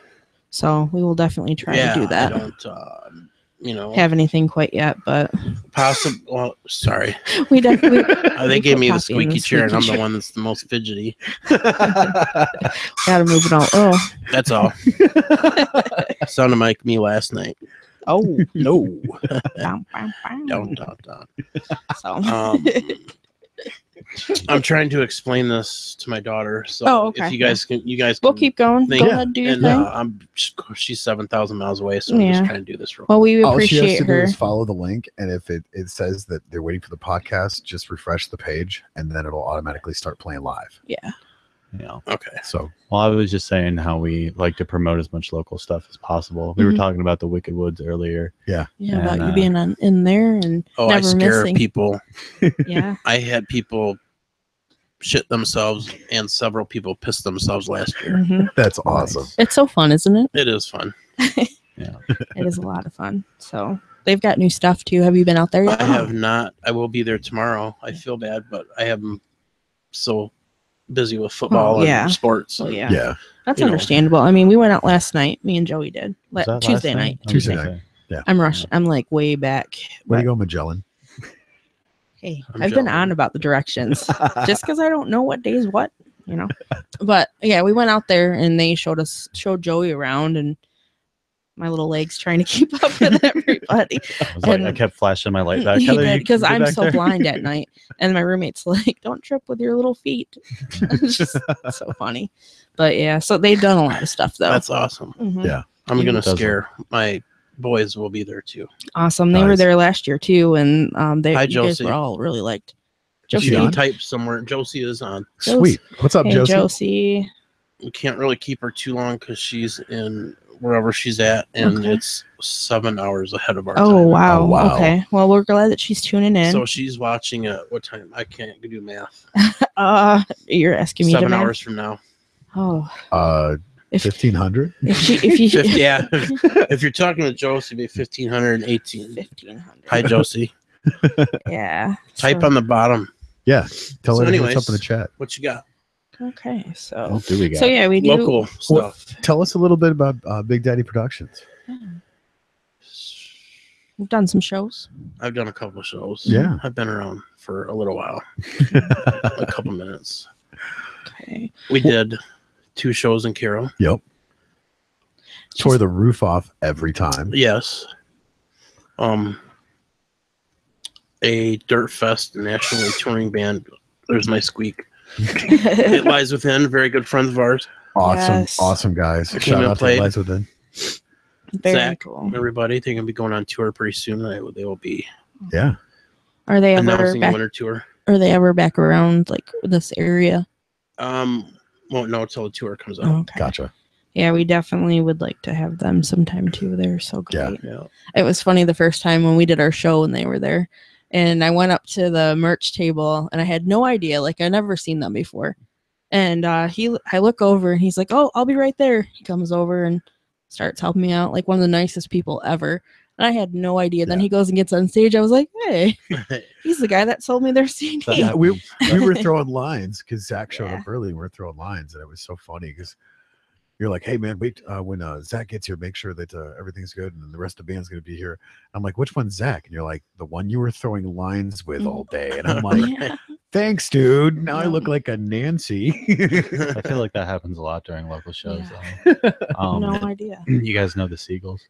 So we will definitely try yeah, to do that. I don't, Have anything quite yet, but possible. Well, sorry. we definitely They we gave put me the Poppy in squeaky chair, and I'm squeaky the one that's the most fidgety. gotta move it all. Oh, That's all. Sounded like me last night. oh, No. bam, bam, bam. Don't. So I'm trying to explain this to my daughter. So Oh, okay. if you guys can, we'll can keep going. think- Go ahead, do your and thing. she's 7,000 miles away, so I'm Yeah. just trying to do this real. Well, we All she has appreciate to do her. is follow the link, and if it says that they're waiting for the podcast, just refresh the page, and then it'll automatically start playing live. Yeah. Yeah. Okay. So Well, I was just saying how we like to promote as much local stuff as possible. We were Mhm. talking about the Wicked Woods earlier. Yeah, about And, you being in there and Oh, I never scare missing. people. Yeah. I had people shit themselves, and several people pissed themselves last year. Mhm. that's awesome. It's so fun, isn't it? It is fun. Yeah. It is a lot of fun. So they've got new stuff too. Have you been out there yet? I have not. I will be there tomorrow. I feel bad, but I am so busy with football Oh, yeah. and sports. Well, yeah. Yeah. That's you know. understandable. I mean, we went out last night. Me and Joey did. Was that last Tuesday night. Tuesday night. I'm rushed. I'm like way back. Way to but- go, Magellan. Hey, I'm I've been jealous. on about the directions just because I don't know what days what, you know. But yeah, we went out there and they showed Joey around, and my little legs trying to keep up with everybody. I was like, I And- kept flashing my light back. He Heather, did you because get I'm back so there? blind at night, and my roommate's like, "Don't trip with your little feet." It's just so funny. But yeah, so they've done a lot of stuff though. That's awesome. Mhm. Yeah. I'm It gonna does scare my boys. Will be there too. Awesome. They were Nice. there last year too, and they Hi, you guys Josie. were all really liked. Is she She on? typed somewhere. Josie is on. Sweet. What's up, Hey, Josie? Josie. We can't really keep her too long because she's in wherever she's at, and Okay. it's 7 hours ahead of our Oh time. wow. Oh, wow. Okay. Well, we're glad that she's tuning in. So she's watching at what time? I can't do math. You're asking me 7 to math? hours from now. Oh, 1500. if you 50, yeah. If you're talking to Josie, it'd be 1518. 1500. Hi, Josie. Yeah. Type so- on the bottom. Yeah. Tell So her to hit anyways, us up in the chat. What you got? Okay. So. What do we got? So yeah, we do. Local stuff. Tell us a little bit about Big Daddy Productions. We've done some shows. I've done a couple of shows. Yeah. I've been around for a little while. A couple minutes. Okay. We did 2 shows in Carroll. Yep. tore the roof off every time. Yes. A Dirt Fest nationally touring band. There's my squeak. It Lies Within, very good friends of ours. Awesome, Yes. awesome guys. Came Shout and out to played. Lies Within. Very Zach, cool. everybody, they're gonna be going on tour pretty soon. They will be Yeah. Are they ever announcing a back? winter tour. Are they ever back around like this area? Won't know until the tour comes out. Oh, okay. Gotcha. Yeah, we definitely would like to have them sometime too. They're so Yeah. great. Yeah. It was funny the first time when we did our show and they were there. And I went up to the merch table and I had no idea. Like I never seen them before. And I look over and he's like, "Oh, I'll be right there." He comes over and starts helping me out, like one of the nicest people ever. And I had no idea. Then Yeah. he goes and gets on stage. I was like, "Hey, he's the guy that sold me their CD." Yeah, we were throwing lines because Zach showed Yeah. up early. We were throwing lines, and it was so funny because you're like, "Hey man, wait, when Zach gets here, make sure that everything's good, and the rest of the band's gonna be here." I'm like, "Which one's Zach?" And you're like, "The one you were throwing lines with all day." And I'm like, Yeah. "Thanks, dude. Now I Yeah. look like a Nancy." I feel like that happens a lot during local shows. Yeah. Though. No idea. You guys know the Seagulls?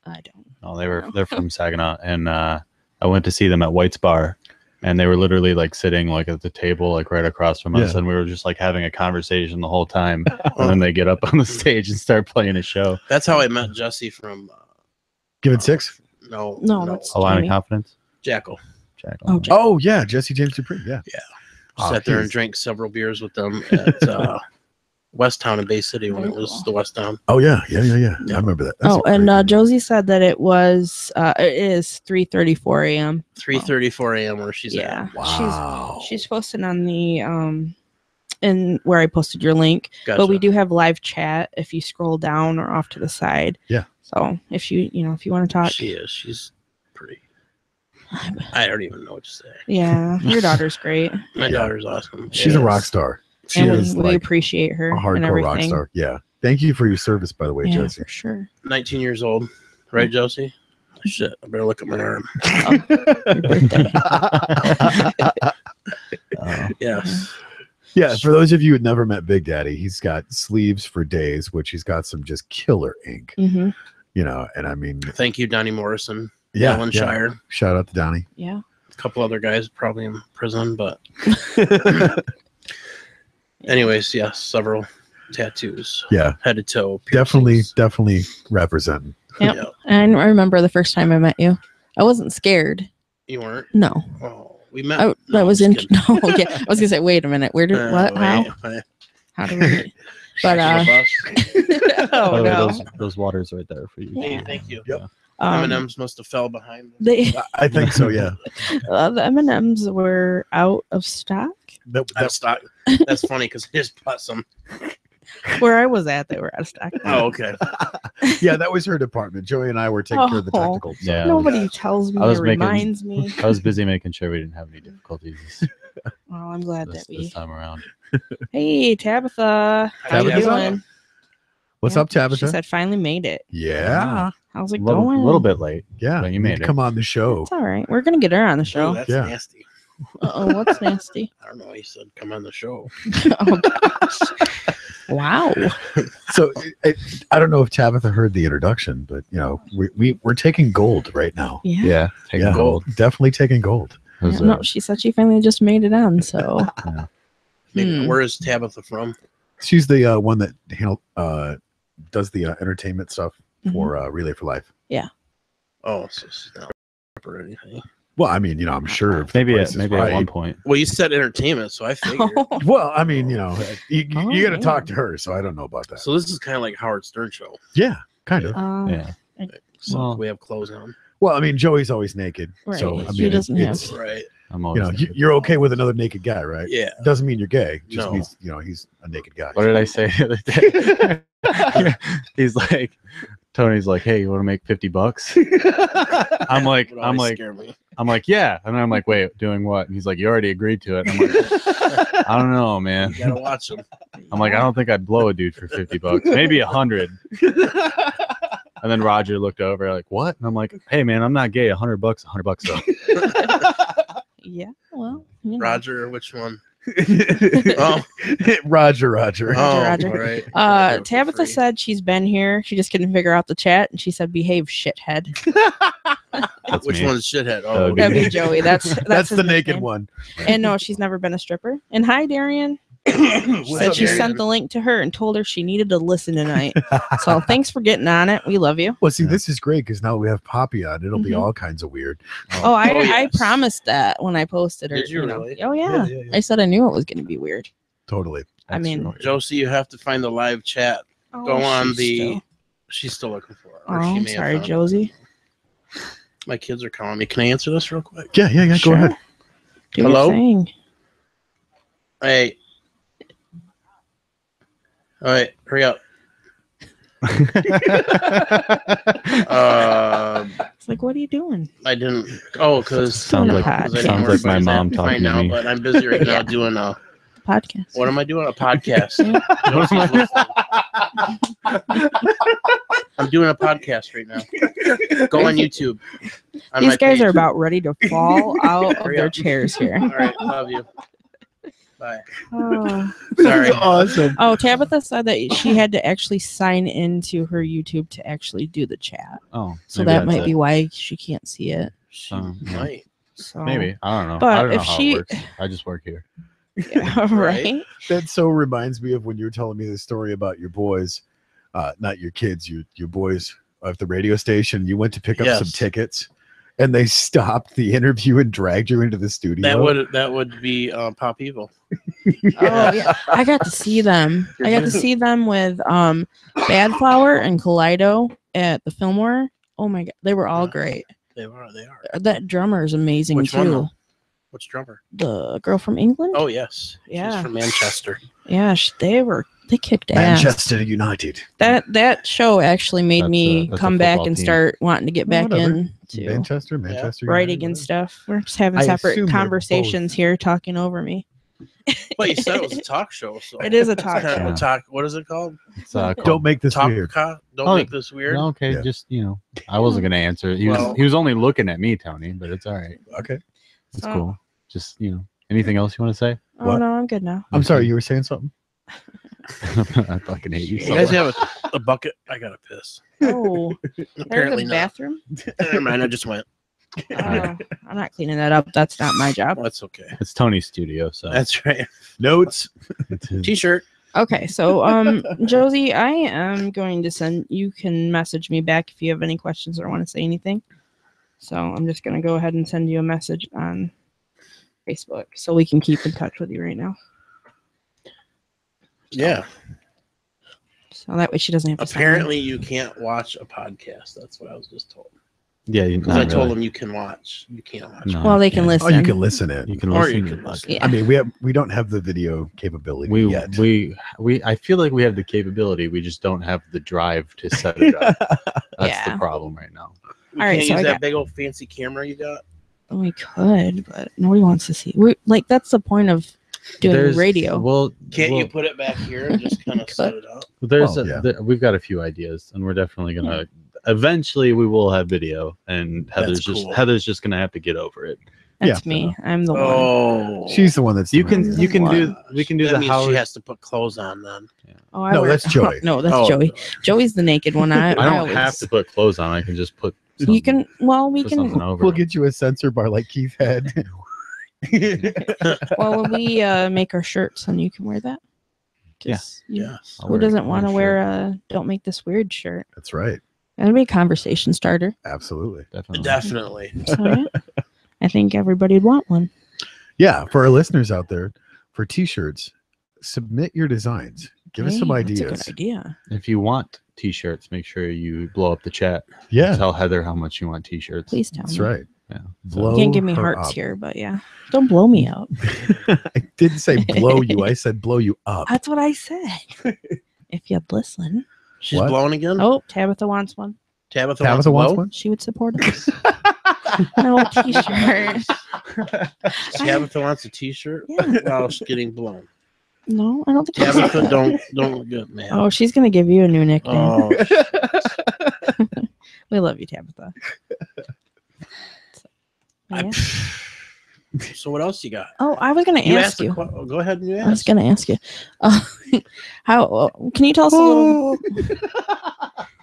I don't. No, they're from Saginaw, and I went to see them at White's Bar, and they were literally like sitting like at the table like right across from us, Yeah. and we were just like having a conversation the whole time, and then they get up on the stage and start playing a show. That's how I met Jesse from. Give it 6. No, that's- A line of Jamie. confidence. Jackal. Jack. Oh, Jack. Oh yeah, Jesse James Dupree. Yeah. Sat there and he's- drank several beers with them at West Town in Bay City when Very it was cool. the West Town. Oh yeah. I Yeah. remember that. That's Oh, a great and movie. Josie said that it is 3:34 a.m. 3:34 a.m. where she's Yeah, at. Wow. she's posted on the in where I posted your link. Gotcha. But we do have live chat if you scroll down or off to the side. Yeah. So if you want to talk, She is. She's pretty. I don't even know what to say. yeah, your daughter's great, My Yeah. daughter's awesome. She's a rock star. She and is we like appreciate her a and hardcore everything. rock star. Yeah. Thank you for your service, by the way, Yeah, Jesse. for sure. 19 years old, right, Josie? Shit, I better look at my arm. Your birthday. Yes. Yeah, for those of you who had never met Big Daddy, he's got sleeves for days, which he's got some just killer ink, Hmm. and I mean, Thank you, Donnie Morrison. yeah, Alan yeah. Shire. Shout out to Donnie. Yeah. A couple other guys probably in prison, but anyways, yes, several tattoos, Yeah, head to toe. definitely piercings. representing. Yep. Yeah. And I remember the first time I met you. I wasn't scared. You weren't? No. Oh, we met. I No, was I'm in. just kidding. No, okay. I was gonna say, wait a minute. Where did what? How? Wait. How do we meet? But Back to the bus. oh By the way, no. those waters right there for you. Yeah. Thank you. Yep. M&Ms must have fell behind. They I think so. Yeah, the M&Ms were out of stock. that, Out of stock. That's funny because I just bought some. Where I was at, they were out of stock. Oh, okay. yeah, that was her department. Joey and I were taking care of the Oh. technical. stuff. Yeah. Nobody tells me I was or making- reminds me. I was busy making sure we didn't have any difficulties Well, I'm glad this that we. time around. Hey, Tabitha, how you Tabitha? doing? What's Yeah, up, Tabitha? She said finally made it. Yeah, How's it A little, going? little bit late. yeah. But you need made to it. come on the show. It's all right. We're gonna get her on the Oh, show. that's Yeah. nasty. Oh, what's nasty? I don't know. He said, "Come on the show." Oh gosh! Wow. So I don't know if Tabitha heard the introduction, but we're taking gold right now. Yeah. Taking Yeah. gold. Definitely taking gold. It was, No, she said she finally just made it on. So Maybe, Hmm. Where is Tabitha from? She's the one that does the entertainment stuff Mhm. for Relay for Life. Oh, so she's not or anything. Well, I mean, I'm sure if the maybe price is at right. one point. Well, you said entertainment, so I figured. Well, I mean, you Oh, got to yeah. talk to her, so I don't know about that. So this is kind of like Howard Stern show. Yeah, kind of. Yeah. So Well- we have clothes on, Well, I mean, Joey's always naked, so Right. I She mean, doesn't it's, right? I'm always. you're okay with another naked guy, right? Yeah. Doesn't mean you're gay. It just No. means he's a naked guy. What did I say the other day? He's like, Tony's like, hey, you want to make $50? I'm like, Would I'm always like, scare me. I'm like, yeah. And then I'm like, wait, doing what? And he's like, you already agreed to it. And I'm like, I don't know, man. You gotta watch them. I'm like, I don't think I'd blow a dude for $50, maybe 100. And then Roger looked over like, what? And I'm like, hey, man, I'm not gay. $100, $100 though. yeah. Well, you know. Roger, which one? Oh. Roger. Roger. All right. Tabitha said she's been here. She just couldn't figure out the chat, and she said, "Behave, shithead." That's Which me. one's shithead? Oh, Oh, That'd be Joey. That's That's his the naked nickname. one. And no, she's never been a stripper. And hi, Darian. She What's said up, she Darian? sent the link to her and told her she needed to listen tonight. So thanks for getting on it. We love you. Well, see, this is great because now we have Poppy on. It'll be Mhm. all kinds of weird. Oh, I yes. promised that when I posted her. Did you really? Oh yeah. Yeah. I said I knew it was going to be weird. Totally. I mean, Josie, you have to find the live chat. oh, Go on she's the. still- She's still looking for it. Oh, or she I'm may have sorry, found it. Josie. My kids are calling me. Can I answer this real quick? Yeah. Go Sure. ahead. Do Hello? your thing. Hey. All right, hurry up. It's like, what are you doing? I didn't. Oh, because Sounds Doing a like podcast. sounds like my mom talking to me. But I'm busy right now Yeah. doing a. Podcast. What am I doing? A podcast. What am I'm doing a podcast right now. Go on YouTube. On These my guys page. are about ready to fall out of Hurry their up. chairs here. All right, love you. Bye. Oh. Sorry. That's awesome. Oh, Tabitha said that she had to actually sign into her YouTube to actually do the chat. Oh, So maybe that that's might it. be why she can't see it. She Yeah. might. So Maybe. I don't know. But I don't know if how she- it works. I just work here. Yeah, right. That so reminds me of when you were telling me the story about your boys, not your kids, your boys at the radio station. You went to pick up some Yes. tickets, and they stopped the interview and dragged you into the studio. That would be Pop Evil. Oh yeah, I got to see them. I got to see them with Bad Flower and Kaleido at the Fillmore. Oh my god, they were all Yeah. great. They are. That drummer is amazing Which too. one, though? Which drummer? The girl from England. Oh yes. Yeah. She's from Manchester. Yeah, they kicked ass. Manchester United. That show actually made me That's a come back football and team. start wanting to get Well, back whatever. into Manchester United, writing and stuff. We're just having I separate assume they're conversations both. here, talking over me. Well, you said it was a talk show, so It is a it's talk kind of show. a talk. What is it called? It's, Don't make this Talk. weird. Don't Oh, make this weird. No, okay, Yeah. just I wasn't gonna answer. He Well- was only looking at me, Tony, but it's all right. Okay. It's So- cool. Just anything else you want to say? Oh What? no, I'm good now. I'm sorry, you were saying something? I fucking hate you. You So guys much. have a bucket? I gotta piss. Oh, there's Apparently a not. bathroom. Never mind. I just went. Oh, I'm not cleaning that up. That's not my job. Well, that's okay. It's Tony's studio, so That's right. Notes. it's his- T-shirt. Okay, so Josie, I am going to send. You can message me back if you have any questions or want to say anything. So I'm just gonna go ahead and send you a message on Facebook so we can keep in touch with you right now. Yeah. So that way she doesn't have to. sign in. Apparently, you can't watch a podcast. That's what I was just told. yeah, Because I told them you can watch. You can't watch. No. Well, they can Yeah. listen. Oh, you can listen in. You can Or listen. you to can the listen. podcast. Yeah. I mean, we don't have the video capability We yet. I feel like we have the capability. We just don't have the drive to set it up. That's Yeah. the problem right now. We All right, can't so use I that got- big old fancy camera you got. We could, but nobody wants to see. We like that's the point of doing radio. Well, Can't well, you put it back here and just kind of set it up? There's Well, yeah. we've got a few ideas, and we're definitely gonna. Eventually, we will have video, and That's cool. Heather's just gonna have to get over it. That's Yeah. me. I'm the one. Oh, She's the one that's You doing can it. you can do gosh. we can do that the means Howard. she has to put clothes on then. Oh, I No, wear- that's Joey. No, that's Oh, Joey. Joey's the naked one. I I don't always- have to put clothes on. I can just put. You something- can. Well, we put something can. over. We'll get you a sensor bar like Keith had. Well, when we make our shirts, and you can wear that. Yeah. Just, you- Yes. I'll Who wear- doesn't want to shirt. wear a "Don't Make This Weird" shirt? That's right. That'd be a conversation starter. Absolutely. Definitely. Definitely. So, yeah, I think everybody'd want one. Yeah, for our listeners out there, for t-shirts, submit your designs. Give us some Hey, ideas. That's a good idea. If you want T-shirts, make sure you blow up the chat. Yeah, Tell Heather how much you want T-shirts. Please tell that's me. right. Yeah. Blow You can't give me her hearts up. here, but yeah, don't blow me up. I didn't say blow you. I said blow you up. That's what I said. If you'd listen. She's What? blowing again. Oh, Tabitha wants one. Tabitha Tabitha wants blow? one? She would support us. No t-shirt. Tabitha wants a T-shirt. Yeah. While she's getting blown. No, I don't think. she's- Tabitha, don't look good, man. Oh, she's gonna give you a new nickname. Oh, We love you, Tabitha. So, I, yeah. So what else you got? Oh, I was gonna You ask asked you. go ahead and you I was ask. gonna ask you. How can you tell us a little?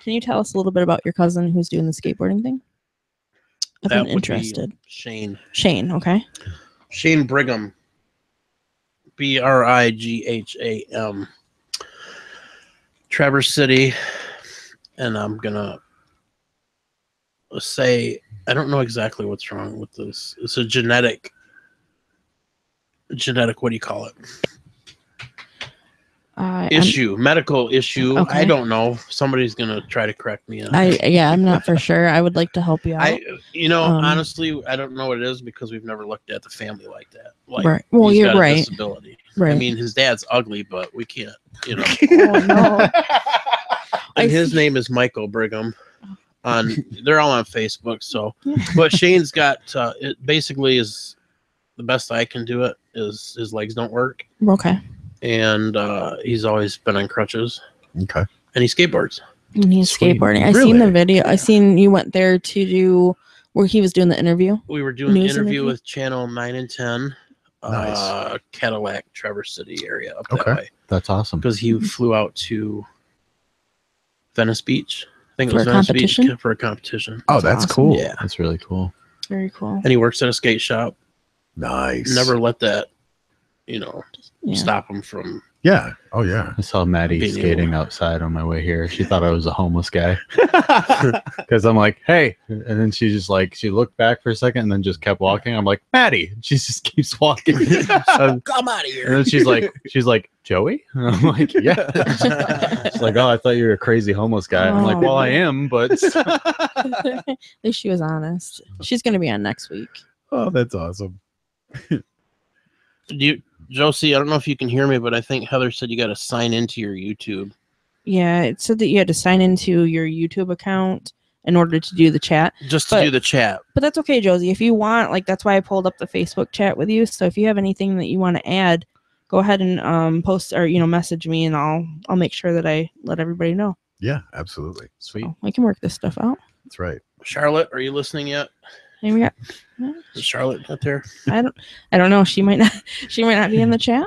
Can you tell us a little bit about your cousin who's doing the skateboarding thing? I've That been would be interested. Shane. Shane, okay. Shane Brigham. Brigham. Traverse City. And I'm gonna say I don't know exactly what's wrong with this. It's a genetic what do you call it? Medical issue. Okay. I don't know. Somebody's gonna try to correct me on that. I'm not for sure. I would like to help you out. Honestly, I don't know what it is because we've never looked at the family like that. Like, right. Well, he's you're got a right. disability. Right. I mean, his dad's ugly, but we can't, Oh no. And his name is Michael Brigham. They're all on Facebook. So, but Shane's got it. Basically, is the best I can do it. Is his legs don't work. Okay. And he's always been on crutches. Okay. And he skateboards. And he's Sweet. skateboarding. I Really? seen the video. I seen you went there to do where he was doing the interview. We were doing an News interview interview? with Channel 9 and 10. Nice. Cadillac, Traverse City area up Okay. that way. That's awesome. Because he flew out to Venice Beach. I think it For was a Venice Beach competition? for a competition. Oh, that's awesome. cool. Yeah. That's really cool. Very cool. And he works at a skate shop. Nice. Never let that, Yeah. stop him from. Yeah. Oh, yeah. I saw Maddie Being skating outside on my way here. She thought I was a homeless guy because I'm like, hey, and then she just like she looked back for a second and then just kept walking. I'm like, Maddie. She just keeps walking. Come out of And here. then she's like, Joey? And I'm like, yeah. She's like, oh, I thought you were a crazy homeless guy. I'm like, Oh. well, I am, but At least she was honest. She's gonna be on next week. Oh, that's awesome. Josie, I don't know if you can hear me, but I think Heather said you got to sign into your YouTube. Yeah, it said that you had to sign into your YouTube account in order to do the chat. Just to But- do the chat. But that's okay, Josie. If you want, like, that's why I pulled up the Facebook chat with you. So if you have anything that you want to add, go ahead and post or message me, and I'll make sure that I let everybody know. Yeah, absolutely. sweet. So we can work this stuff out. That's right. Charlotte, are you listening yet? And we got. Is Charlotte out there? I don't know. She might not. She might not be in the chat.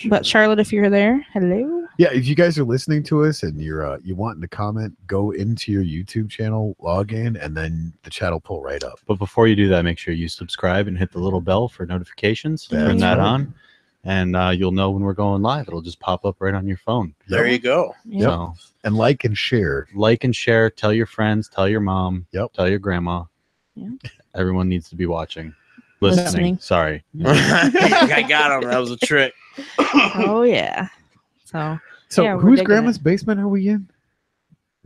But Charlotte, if you're there, hello. Yeah, if you guys are listening to us and you're you wanting to comment, go into your YouTube channel, log in, and then the chat will pull right up. But before you do that, make sure you subscribe and hit the little bell for notifications. That's Turn that right. on, and you'll know when we're going live. It'll just pop up right on your phone. There you go. Yeah. So And like and share. like and share. Tell your friends. Tell your mom. Yep. Tell your grandma. Yeah. Everyone needs to be watching. Listening. Listening. Sorry. I got him. That was a trick. Oh yeah. So So Yeah, we're whose digging grandma's basement are we in?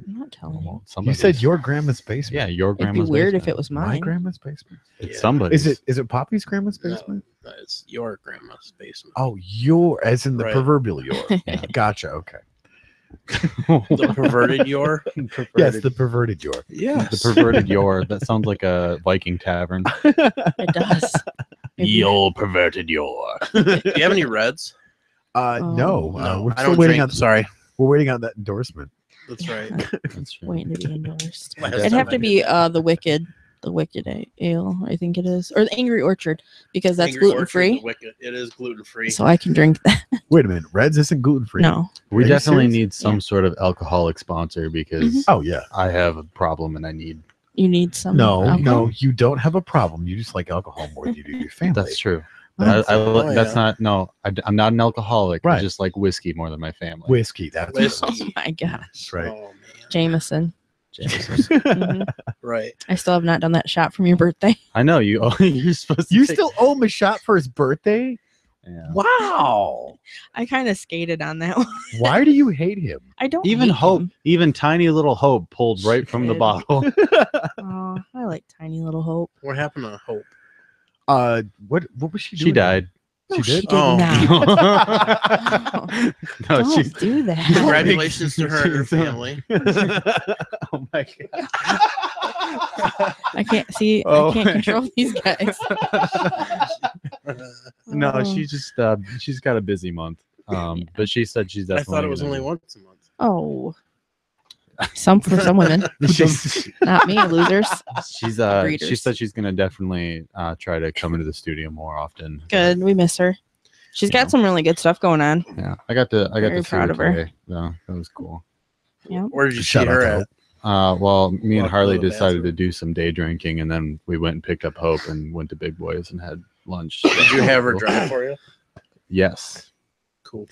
I'm not telling you. Well, You somebody's. said your grandma's basement. Yeah, your It'd be grandma's weird if basement. it was My mine. grandma's basement. It's Yeah. somebody's. Is it Poppy's grandma's No. basement? It's your grandma's basement. Oh, your as in the Right. proverbial your. Yeah. Gotcha. Okay. The perverted your? Yes, the perverted your. Yes. The perverted your. That sounds like a Viking tavern. It does. Ye old perverted your. Do you have any reds? No. No, We're I still don't waiting drink. on. Sorry. We're waiting on that endorsement. That's right. That's right. Waiting to be endorsed. Last It'd time have I to did be that. the wicked ale, I think it is, or the Angry Orchard, because that's Angry gluten Orchard, free, the Wicked. It is gluten free. so I can drink that. Wait a minute. Reds isn't gluten free. No, We Are you definitely serious? need some Yeah. sort of alcoholic sponsor because Oh yeah. I have a problem and I need. you need some. No, alcohol? no, you don't have a problem. You just like alcohol more than you do your family. That's true. Oh. That's not. No, I'm not an alcoholic. Right. I just like whiskey more than my family. Whiskey. That's what it is. Whiskey. Oh my gosh, That's right. Oh, man. Jameson. Mhm. Right. I still have not done that shot from your birthday. I know you. You're supposed to. You take- still owe him a shot for his birthday? Yeah. Wow. I kind of skated on that one. Why do you hate him? I don't Even hate Hope, him. even tiny little Hope, pulled right from the did. bottle. Oh, I like Tiny Little Hope. What happened to Hope? What was she doing? She died. No, She did? She did Oh. not. No, Don't she's. do that. Congratulations to her and her family. Oh my god. I can't see. Oh. I can't control these guys. No, Oh. she just she's got a busy month. But she said she's I definitely. thought it was gonna- only once a month. Oh, Some for some women, not me, losers. She Breeders. said she's gonna definitely try to come into the studio more often. Good, we miss her. She's got some really good stuff going on. Yeah, I got to Very see proud her of her. today. So that was cool. Yeah. Where did you see Shout out her to at? Hope. Well, me and Walked Harley to the decided to bathroom. do some day drinking, and then we went and picked up Hope and went to Big Boys and had lunch. Did you have her drive for you? Yes. Cool.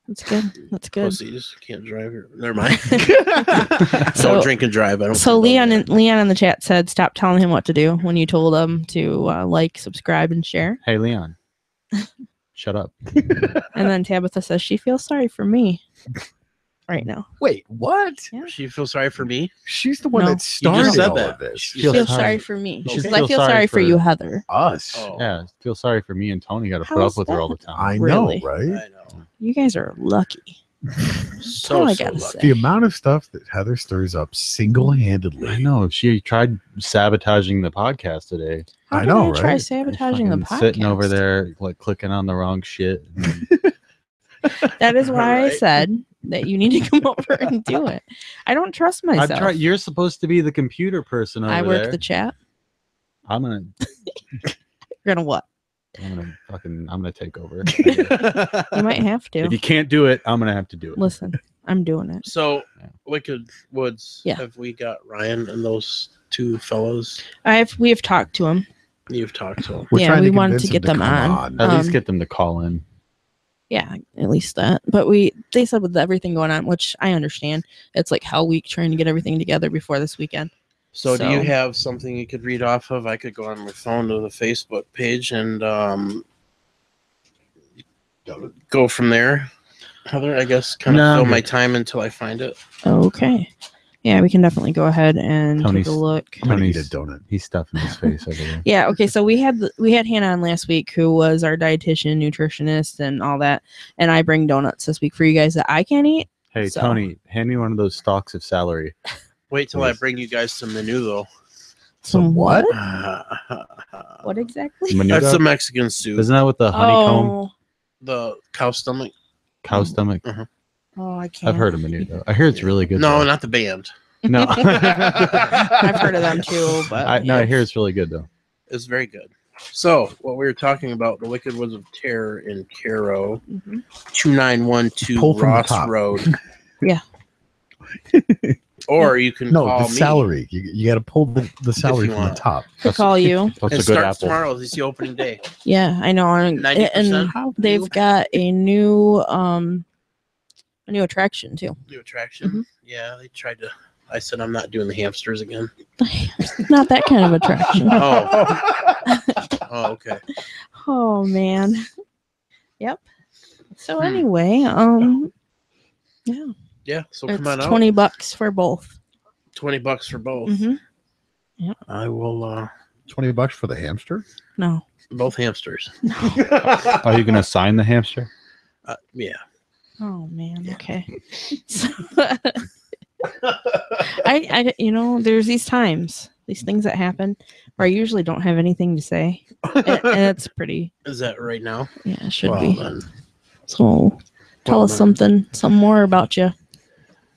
That's good. That's good. Pussies can't drive here. Never mind. So- Don't drink and drive. I don't. So care about that. Leon in the chat said, "Stop telling him what to do when you told him to like, subscribe, and share." Hey, Leon. Shut up. And then Tabitha says she feels sorry for me right now. Wait, what? Yeah. She feels sorry for me. She's the one No. that started said all that. of this. She Feel Feel sorry. sorry for me. You She should says, I feel sorry for you, Heather. Us. Oh, Yeah, feel sorry for me and Tony. Got to How put is up with her that? all the time. I Really? know, right? I know. You guys are lucky. So, all I so gotta lucky. The amount of stuff that Heather stirs up single-handedly. I know. She tried sabotaging the podcast today. How I did know, I try right? sabotaging the Fucking podcast? Sitting over there, like clicking on the wrong shit. That is why I Right. said that you need to come over and do it. I don't trust myself. I've tried. You're supposed to be the computer person over I work there. the chat. I'm gonna You're gonna what? I'm gonna take over. You might have to. If you can't do it, I'm gonna have to do it. Listen, I'm doing it. So, Yeah. Wicked Woods. Yeah. Have we got Ryan and those two fellows? We have talked to him. You've talked to them. We're Yeah, trying we to wanted convince to him get them come on. At least Um, get them to call in. Yeah, at least that. But they said with everything going on, which I understand, it's like hell week trying to get everything together before this weekend. So, do you So- have something you could read off of? I could go on my phone to the Facebook page and go from there. Heather, I guess kind of No, fill I'm my good. time until I find it. Okay. Yeah, we can definitely go ahead and Tony's- take a look. I'm gonna eat a Tony's- donut. He's stuffing his face over there. Yeah, okay, so we had Hannah on last week, who was our dietitian, nutritionist, and all that, and I bring donuts this week for you guys that I can't eat. Hey, So- Tony, hand me one of those stalks of celery. Wait till I Please. bring you guys some menu, though. Some what? What exactly? Menudo? That's the Mexican soup. Isn't that with the honeycomb Oh, The cow stomach. cow stomach? oh, I can't. I've heard of Menudo. I hear it's really good. No, though. not the band. No. I've heard of them too, but I hear it's really good though. It's very good. So, what we were talking about, the Wicked Woods of Terror in Caro, Mhm. 2912 Pull from the Ross top. Road. Yeah. Or you can No, call the me. salary. You got to pull the salary you from the want. top. To call you. That's It a good starts apple. tomorrow. It's the opening day. Yeah, I know. And 90%. they've got a new attraction too. New attraction. Mhm. Yeah, they tried to. I said I'm not doing the hamsters again. Not that kind of attraction. Oh, okay. Oh man. Yep. So anyway, yeah, Yeah, so come on it's out. $20 for both. $20 for both. Mhm. I will. $20 for the hamster? No, Both hamsters. no. Are you gonna sign the hamster? Yeah. Oh man. Okay. So, I there's these times, these things that happen where I usually don't have anything to say, and it's pretty. Is that right now? Yeah, it should Well, be. then, So tell well, us then. some more about you.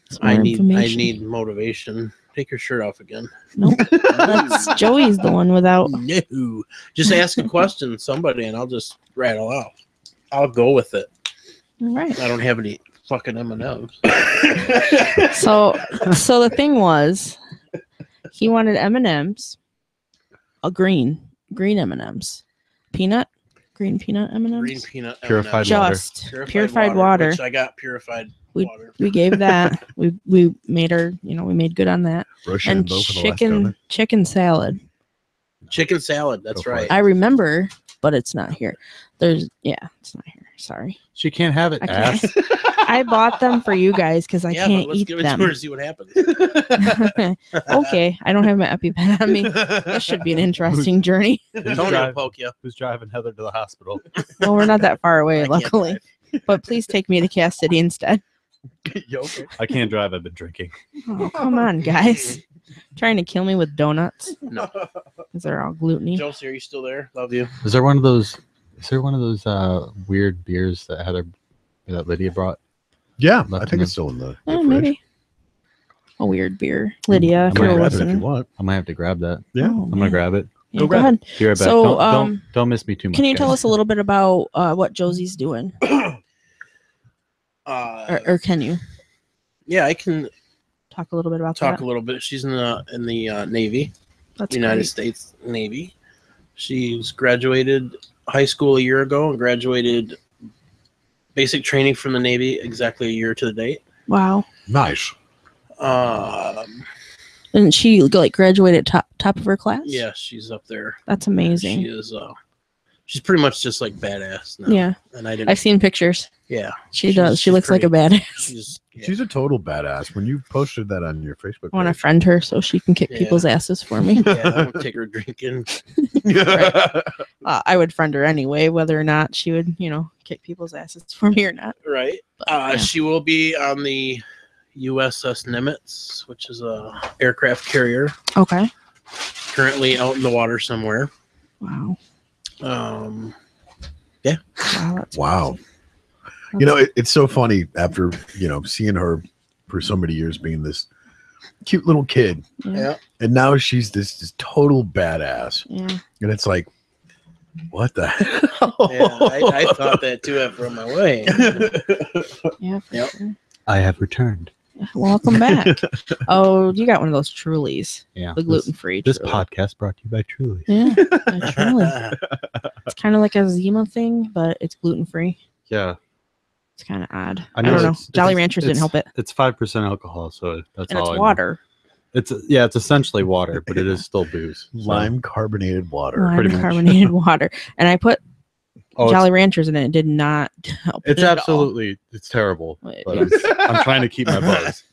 Some I more need information. motivation. Take your shirt off again. Nope. That's Joey's the one without. No. Just ask a question to somebody and I'll just rattle out. I'll go with it. All right. I don't have any fucking M&Ms. So the thing was, he wanted M&Ms, a green M&Ms, green peanut M&Ms. Green peanut Purified M&Ms. water. Just purified water. Which I got purified We- water. We gave that. we made we made good on that. Russian And bow for the last donut. chicken salad. Chicken salad. That's Go for right. it. I remember, but it's not here. It's not here. Sorry. She can't have it, I ass. can't. I bought them for you guys because I yeah, can't but let's eat give it them. to her and see what happens. Okay, I don't have my EpiPen on me. This should be an interesting journey. Who's, Tony will drive- poke you. who's driving Heather to the hospital? Well, we're not that far I away, can't luckily. drive. But please take me to Cass City instead. You okay? I can't drive. I've been drinking. Oh, come on, guys. Trying to kill me with donuts No. because they're all gluteny. Josie, are you still there? Love you. Is there one of those? Is there one of those weird beers that Lydia brought? Yeah, I Left think in it's the- still in the Oh, fridge. maybe. a weird beer. Lydia, if I might you're grab it Grab it if you listening. want. I might have to grab that. Yeah. Oh, I'm gonna man. grab it. Yeah, Go go grab ahead. Be right back. So, Don't miss me too much. Can you tell guys. us a little bit about what Josie's doing? Or can you Yeah, I can talk a little bit about talk that? a little bit. She's in the Navy, That's United great. States Navy. She's graduated high school a year ago and graduated basic training from the Navy exactly a year to the date. Wow. Nice. And she like graduated top of her class? Yeah, she's up there. That's amazing. She is. She's pretty much just like badass now. Yeah. And I didn't. I've seen pictures. Yeah. She does. She looks like a badass. She's a total badass. When you posted that on your Facebook I want to page. friend her so she can kick Yeah. people's asses for me. Yeah, I would take her drinking. I would friend her anyway, whether or not she would, kick people's asses for me or not. Right. But, yeah. She will be on the USS Nimitz, which is a aircraft carrier, Okay. currently out in the water somewhere. Wow. Um, Wow. That's Wow. impressive. It's so funny after, seeing her for so many years being this cute little kid. Yeah. And now she's this total badass. Yeah. And it's like, what the hell? yeah, I thought that too after on my way. Yeah. For Yep. sure. I have returned. Welcome back. Oh, you got one of those Trulies, Yeah. the gluten-free. This Truly. podcast brought to you by Truly. Yeah, a Truly. It's kind of like a Zima thing, but it's gluten-free. Yeah. It's kind of odd. I I, know don't know. it's- Jolly it's- Ranchers didn't it's- help it, It's 5% alcohol, so that's and all. it's I know. water. It's essentially water, but it is still booze. So- Lime carbonated water. Lime pretty much. carbonated water, and I put Oh, Jolly Ranchers in it. It did not help. it's it at all. absolutely it's terrible. Wait, But I'm trying to keep my buzz.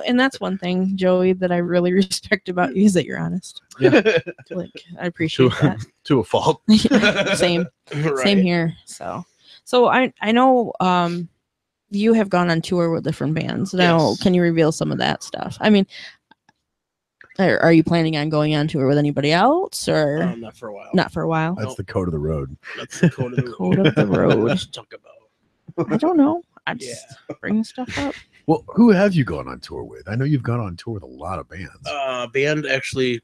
And that's one thing, Joey, that I really respect about you is that you're honest. Like, I appreciate that. To a fault. Same Right. here. So I know you have gone on tour with different bands. Now, Yes. can you reveal some of that stuff? I mean, are you planning on going on tour with anybody else, or Not for a while. not for a while? That's the code of the road. That's the code of the Code of the road. Let's talk about. I don't know. I just bring stuff up. Well, who have you gone on tour with? I know you've gone on tour with a lot of bands. Band actually,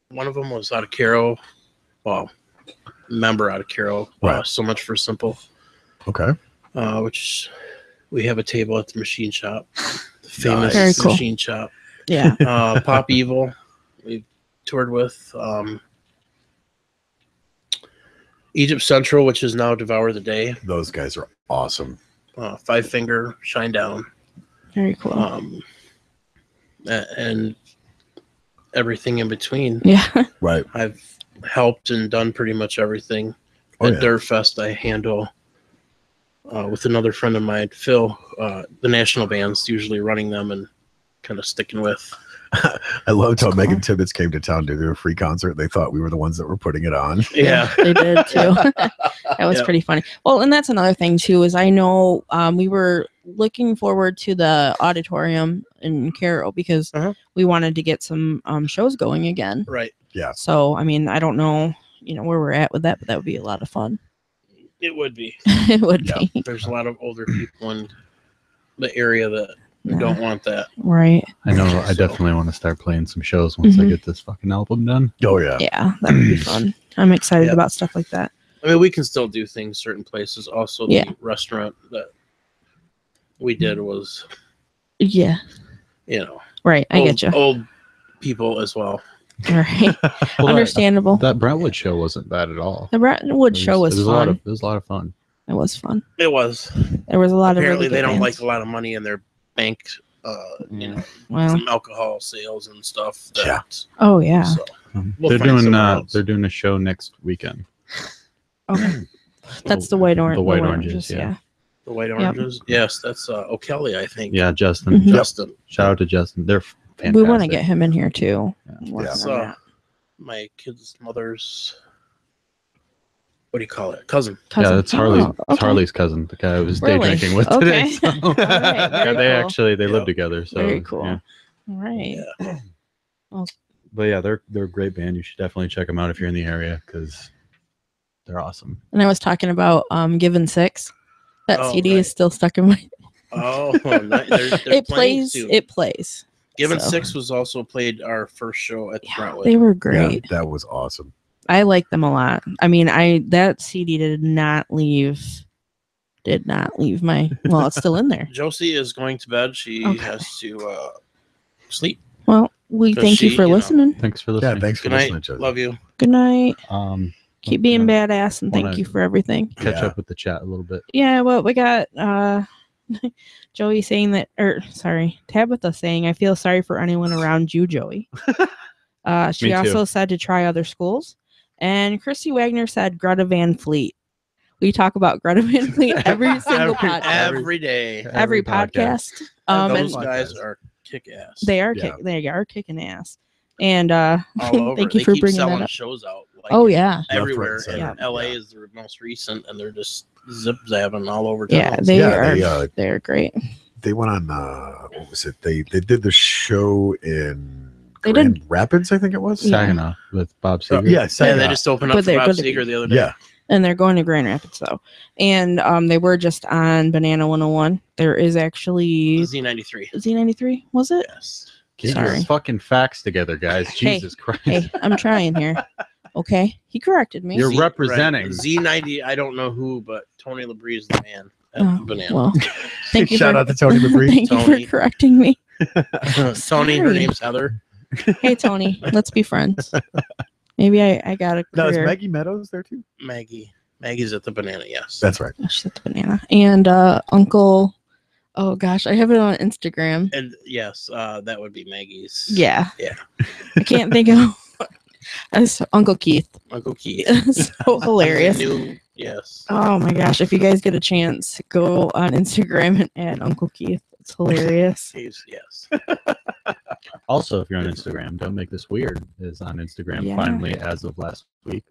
one of them was out of Caro. Well, member out of Caro. Right. So Much for Simple. Okay. Which we have a table at the machine shop. The famous Very cool. machine shop. Yeah. Pop Evil, we toured with. Egypt Central, which is now Devour the Day. Those guys are awesome. Five Finger, Shine Down. Very cool. And everything in between. Yeah. Right. I've helped and done pretty much everything. Oh, At yeah. Dirtfest, I handle with another friend of mine, Phil, the national bands, usually running them and kind of sticking with. I loved how That's Megan cool. Tibbetts came to town to do a free concert. They thought we were the ones that were putting it on. Yeah. They did too. That was Yep. pretty funny. Well, and that's another thing too, is I know we were looking forward to the auditorium in Caro because Uh-huh. we wanted to get some shows going again. Right. So, I mean, I don't know, where we're at with that, but that would be a lot of fun. It would be. It would Yeah. be. There's a lot of older people in the area that Yeah. don't want that. Right. I know. I So- definitely want to start playing some shows once I Mhm. get this fucking album done. Oh, yeah. Yeah, that would be fun. I'm excited Yeah. about stuff like that. I mean, we can still do things certain places. Also, the Yeah. restaurant that we did was, Yeah. Right. I get you. Old people as well. Right. Well, Understandable. That Brentwood show wasn't bad at all. The Brentwood show was it was fun. it was a lot of fun. It was fun. It was. There was a lot Apparently, of really they good don't bands. like a lot of money in their bank, Well, from alcohol sales and stuff. That, Yeah. oh yeah. So, We'll they're find doing somewhere else. they're doing a show next weekend. Okay. That's the white orange. The white oranges, yeah. the White Yep. Oranges. Yes, that's O'Kelly, I think. Yeah, Justin. Mhm. Justin. Shout out to Justin. They're fantastic. We want to get him in here too. Yeah. Working That's on that. my kid's mother's. What do you call it? Cousin. Yeah, Cousin. that's Harley's. Oh, It's okay. Harley's cousin, the guy I was day Really? drinking with Okay. today. So. All right, Yeah, very they cool. actually live Yep. together. So Very cool. yeah. All right. Yeah. But yeah, they're a great band. You should definitely check them out if you're in the area because they're awesome. And I was talking about Given Six. That Oh, CD right. is still stuck in my Oh, they're It playing plays. soon. It plays. Given so. 6 was also played our first show at Brentwood. They were great. Yeah, that was awesome. I like them a lot. I mean, that CD did not leave my. Well, it's still in there. Josie is going to bed. She has to sleep. Well, we thank you for listening. Thanks for listening. Yeah, thanks for Good listening, night. Josie. Love you. Good night. you Keep being know, badass, and thank wanna you for everything. Catch up with the chat a little bit. Yeah, well, we got Joey saying that, Tabitha saying, I feel sorry for anyone around you, Joey. She Me too. also said to try other schools. And Christy Wagner said Greta Van Fleet. We talk about Greta Van Fleet every single podcast. Every day. Every podcast. Those guys are kick ass. They are kicking ass. And all over. thank you they for keep bringing selling that up. shows out. Like yeah. everywhere. Left, right, And LA is their most recent, and they're just zip zapping all over town. Yeah, they're great. They went on what was it? They did the show in Grand Rapids, I think it was. Saginaw with Bob Seger. Yeah, Saginaw. They just opened up for Bob Seger the other day. Yeah. And they're going to Grand Rapids though. And they were just on Banana 101. There is actually Z93. Z93, was it? Yes. Get your fucking facts together, guys. Jesus Christ. Hey, I'm trying here. Okay. He corrected me. You're representing. Right. Z90, I don't know who, but Tony Labrie is the man at Banana. Well, thank you. Shout out to Tony Labrie. Thank you for correcting me. Tony, her name's Heather. Hey, Tony, let's be friends. Maybe I got a career. Now, is Maggie Meadows there too? Maggie's at the Banana, yes. That's right. Oh, she's at the Banana. And Uncle, oh gosh, I have it on Instagram. And yes, that would be Maggie's. Yeah. Yeah. I can't think of That's Uncle Keith. Uncle Keith. So hilarious. Yes. Oh my gosh. If you guys get a chance, go on Instagram and add Uncle Keith. It's hilarious. Yes. Also, if you're on Instagram, Don't Make This Weird is on Instagram finally as of last week.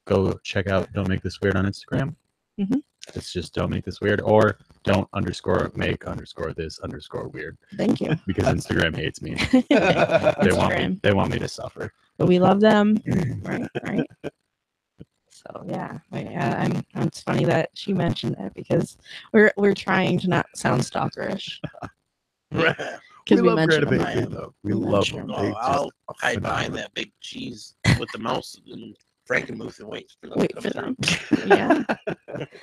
Go check out Don't Make This Weird on Instagram. Mm-hmm. It's just Don't Make This Weird or don't_make_this_weird. Thank you. Because Instagram hates me. They want me to suffer. But we love them. Right. So yeah, it's funny that she mentioned that because we're trying to not sound stalkerish. Because we mentioned them. Though. We love them. I'll hide behind that big cheese with the mouse and Frankenmuth and wait for them. Yeah.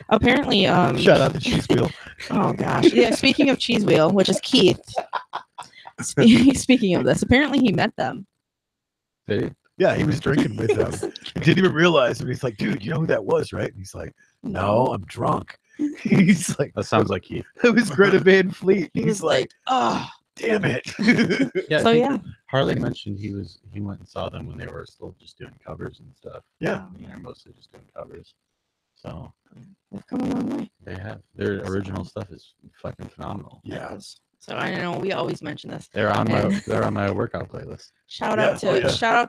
Apparently, shout out to Cheese Wheel. Oh gosh. Yeah. Speaking of Cheese Wheel, which is Keith. Speaking of this, apparently he met them. Did he? Yeah, he was drinking with them. Didn't even realize it. He's like, dude, you know who that was, right? And he's like, no, I'm drunk. He's like, that sounds like Keith. It was Greta Van Fleet. He's like, oh, damn it. Yeah. So yeah, Harley mentioned he went and saw them when they were still just doing covers and stuff. Yeah, they're mostly just doing covers. So they've come a long way. They have. Their original stuff is fucking phenomenal. Yeah. So I know we always mention this. They're on my workout playlist. Shout out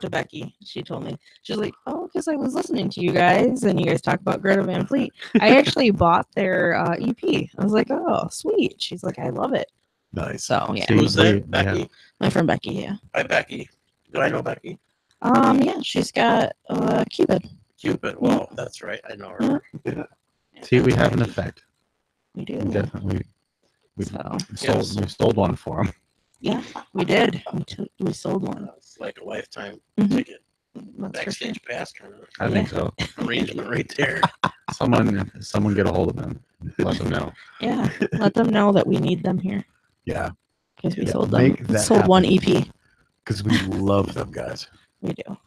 to Becky. She told me, she's like, oh, because I was listening to you guys and you guys talk about Greta Van Fleet. I actually bought their EP. I was like, oh, sweet. She's like, I love it. Nice. So yeah. Who's that? Becky. My friend Becky. Yeah. Hi, Becky. Do I know Becky? Yeah, she's got Cupid. Well, that's right. I know her. Yeah. See, we have an effect. We do. Definitely. We sold one for him. Yeah, we did. We sold one. It's like a lifetime ticket. Backstage pass kind of. I think so. Arrangement right there. Someone get a hold of them. Let them know. Yeah, let them know that we need them here. Yeah. Because we sold them. Sold one EP. Because we love them guys. We do.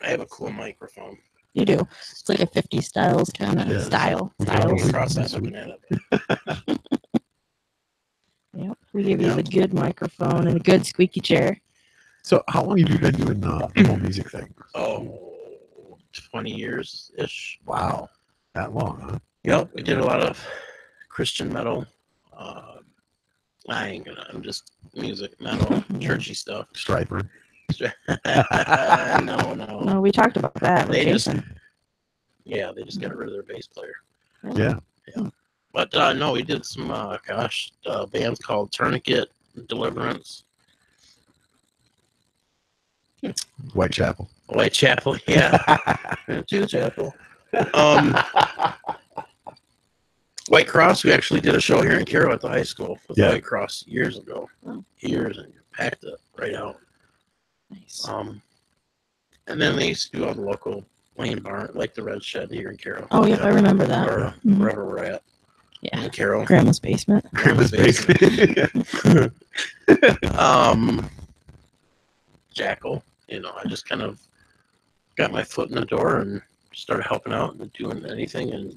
I have a cool microphone. You do. It's like a 50s styles kind of style. Yep. We give you the good microphone and a good squeaky chair. So how long have you been doing the whole music thing? 20 years-ish. Wow. That long, huh? Yep. We did a lot of Christian metal. I'm just music, metal, churchy stuff. Striper. No, we talked about that. They just got rid of their bass player. Yeah. But no, we did some bands called Tourniquet, Deliverance, Whitechapel, yeah. To Chapel. White Cross, we actually did a show here in Carroll at the high school with Yeah. White Cross years ago. Oh. Years, and packed it right out. Nice. And then they used to do all the local Lane Barn, like the Red Shed here in Carroll. Oh, yep, I remember that. Or Mhm. wherever we're at Yeah. in Carroll. Grandma's basement. Grandma's basement. Jackal, I just kind of got my foot in the door and started helping out and doing anything and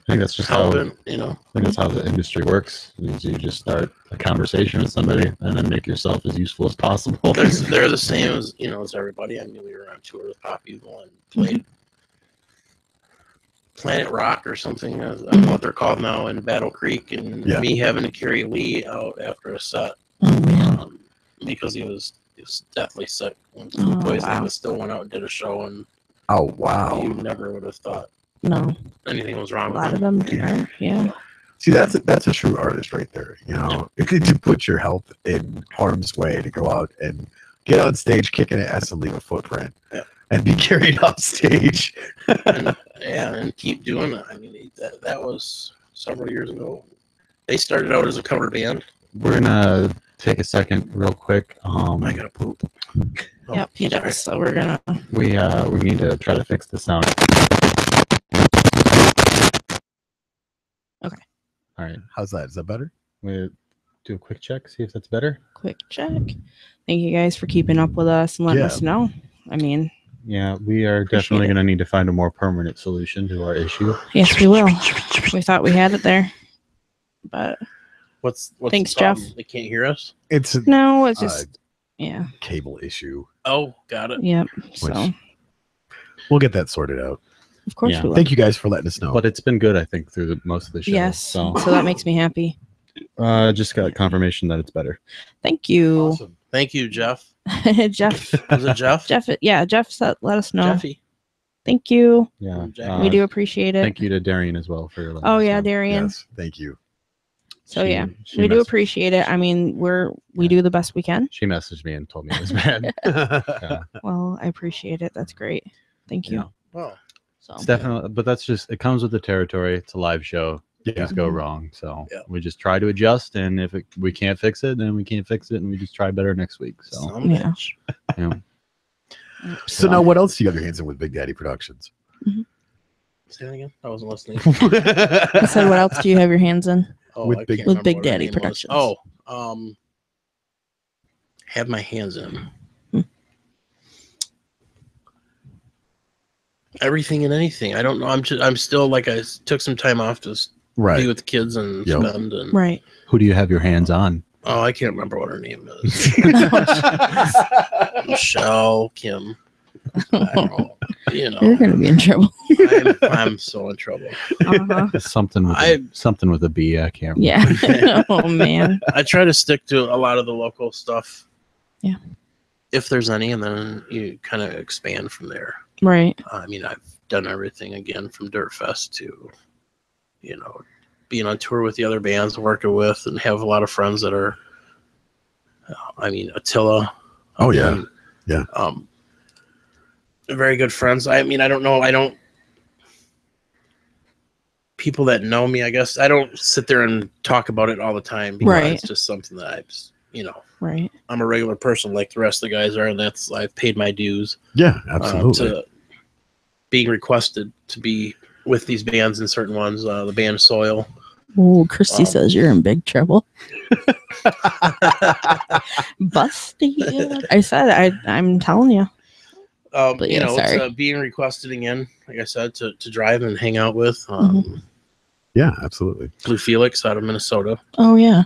I think that's just how helping, I think that's how the industry works. Is you just start a conversation with somebody and then make yourself as useful as possible. They're the same as as everybody. I mean, we were on tour with Pop Eagle and played Planet Rock or something. I don't know what they're called now in Battle Creek, and me having to carry Lee out after a set because he was deathly sick when food poisoning, but still went out and did a show, and you never would have thought anything was wrong. A lot of them are, yeah. See, that's a true artist right there. To put your health in harm's way to go out and get on stage kicking ass and leave a footprint and be carried off stage. and keep doing it. I mean, that was several years ago. They started out as a cover band. We're gonna take a second real quick. I gotta poop. Yep, he does. So we're gonna. We need to try to fix the sound. Okay. All right. How's that? Is that better? We do a quick check, see if that's better. Quick check. Thank you guys for keeping up with us and letting us know. I mean, yeah, we are definitely going to need to find a more permanent solution to our issue. Yes, we will. We thought we had it there, but what's thanks, the problem? Jeff. They can't hear us. It's a no, it's just cable issue. Oh, got it. Yep. So we'll get that sorted out. Of course we will. Thank you guys for letting us know. But it's been good, I think, through most of the show. Yes. So that makes me happy. Just got confirmation that it's better. Thank you. Awesome. Thank you, Jeff. Jeff. Was it Jeff? Jeff. Yeah, Jeff said, let us know. Jeffy. Thank you. Yeah. We do appreciate it. Thank you to Darian as well for letting Oh us yeah, know. Darian. Yes, thank you. So we do appreciate it. I mean, we do the best we can. She messaged me and told me it was bad. Well, I appreciate it. That's great. Thank you. Yeah. Wow. So It's definitely, but that's just, it comes with the territory. It's a live show. Things go wrong. So we just try to adjust. And if we can't fix it, then we can't fix it. And we just try better next week. So, yeah. So now what else do you have your hands in with Big Daddy Productions? Say that again? I wasn't listening. I said, what else do you have your hands in? Oh, With I Big- can't with remember Big what her Daddy name was. Productions. Oh, have my hands in. Everything and anything. I don't know. I'm still like I took some time off to be with the kids and spend. And, right. who do you have your hands on? Oh, I can't remember what her name is. Michelle, Kim. I don't know. You're gonna be in trouble. I'm so in trouble. Something with a B. I can't remember. Yeah. Oh man. I try to stick to a lot of the local stuff. Yeah. If there's any, and then you kind of expand from there. Right. I mean, I've done everything again from Dirt Fest to, being on tour with the other bands, working with, and have a lot of friends that are. I mean, Attila. Oh yeah. Yeah. Very good friends. I mean, I don't know. People that know me, I guess, I don't sit there and talk about it all the time. Because it's just something that Right. I'm a regular person like the rest of the guys are, and I've paid my dues. Yeah, absolutely. To being requested to be with these bands and certain ones, the band Soil. Oh, Christy says you're in big trouble. Busted. I said I'm telling you. But it's being requested again, like I said, to drive and hang out with. Yeah, absolutely. Blue Felix out of Minnesota. Oh yeah.